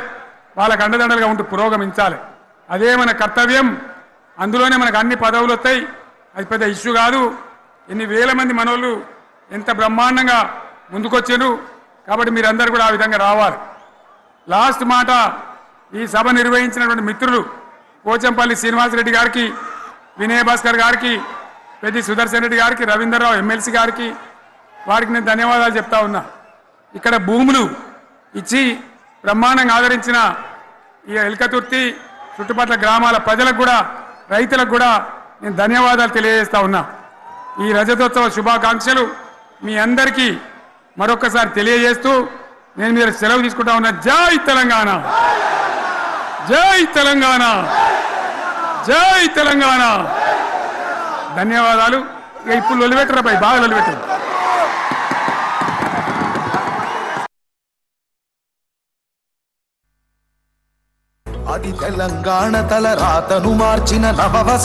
వాళ్ళకు అండదండలుగా ఉంటూ పురోగమించాలి. అదే మన కర్తవ్యం. అందులోనే మనకు అన్ని పదవులు వస్తాయి, అది పెద్ద ఇష్యూ కాదు. ఎన్ని వేల మంది మనోళ్ళు ఎంత బ్రహ్మాండంగా ముందుకొచ్చారు. కాబట్టి మీరందరూ కూడా ఆ విధంగా రావాలి. లాస్ట్ మాట, ఈ సభ నిర్వహించినటువంటి మిత్రులు పోచంపల్లి శ్రీనివాసరెడ్డి గారికి, వినయ్ భాస్కర్ గారికి, పెద్ది సుదర్శన్ రెడ్డి గారికి, రవీంద్రరావు ఎమ్మెల్సీ గారికి, వారికి నేను ధన్యవాదాలు చెప్తా ఉన్నా. ఇక్కడ భూములు ఇచ్చి బ్రహ్మాండంగా ఆదరించిన ఈ ఎల్కతుర్తి చుట్టుపక్కల గ్రామాల ప్రజలకు కూడా, రైతులకు కూడా నేను ధన్యవాదాలు తెలియజేస్తా ఉన్నా. ఈ రజతోత్సవ శుభాకాంక్షలు మీ అందరికీ మరొకసారి తెలియజేస్తూ నేను మీరు సెలవు తీసుకుంటా ఉన్నా. జై తెలంగాణ, జై తెలంగాణ, జై తెలంగాణ. ధన్యవాదాలు. ఇక ఇప్పుడు లొలిపెట్టరా పై, బాగా లొలిపెట్టరు. అది తెలంగాణ తల రాతను మార్చిన నవ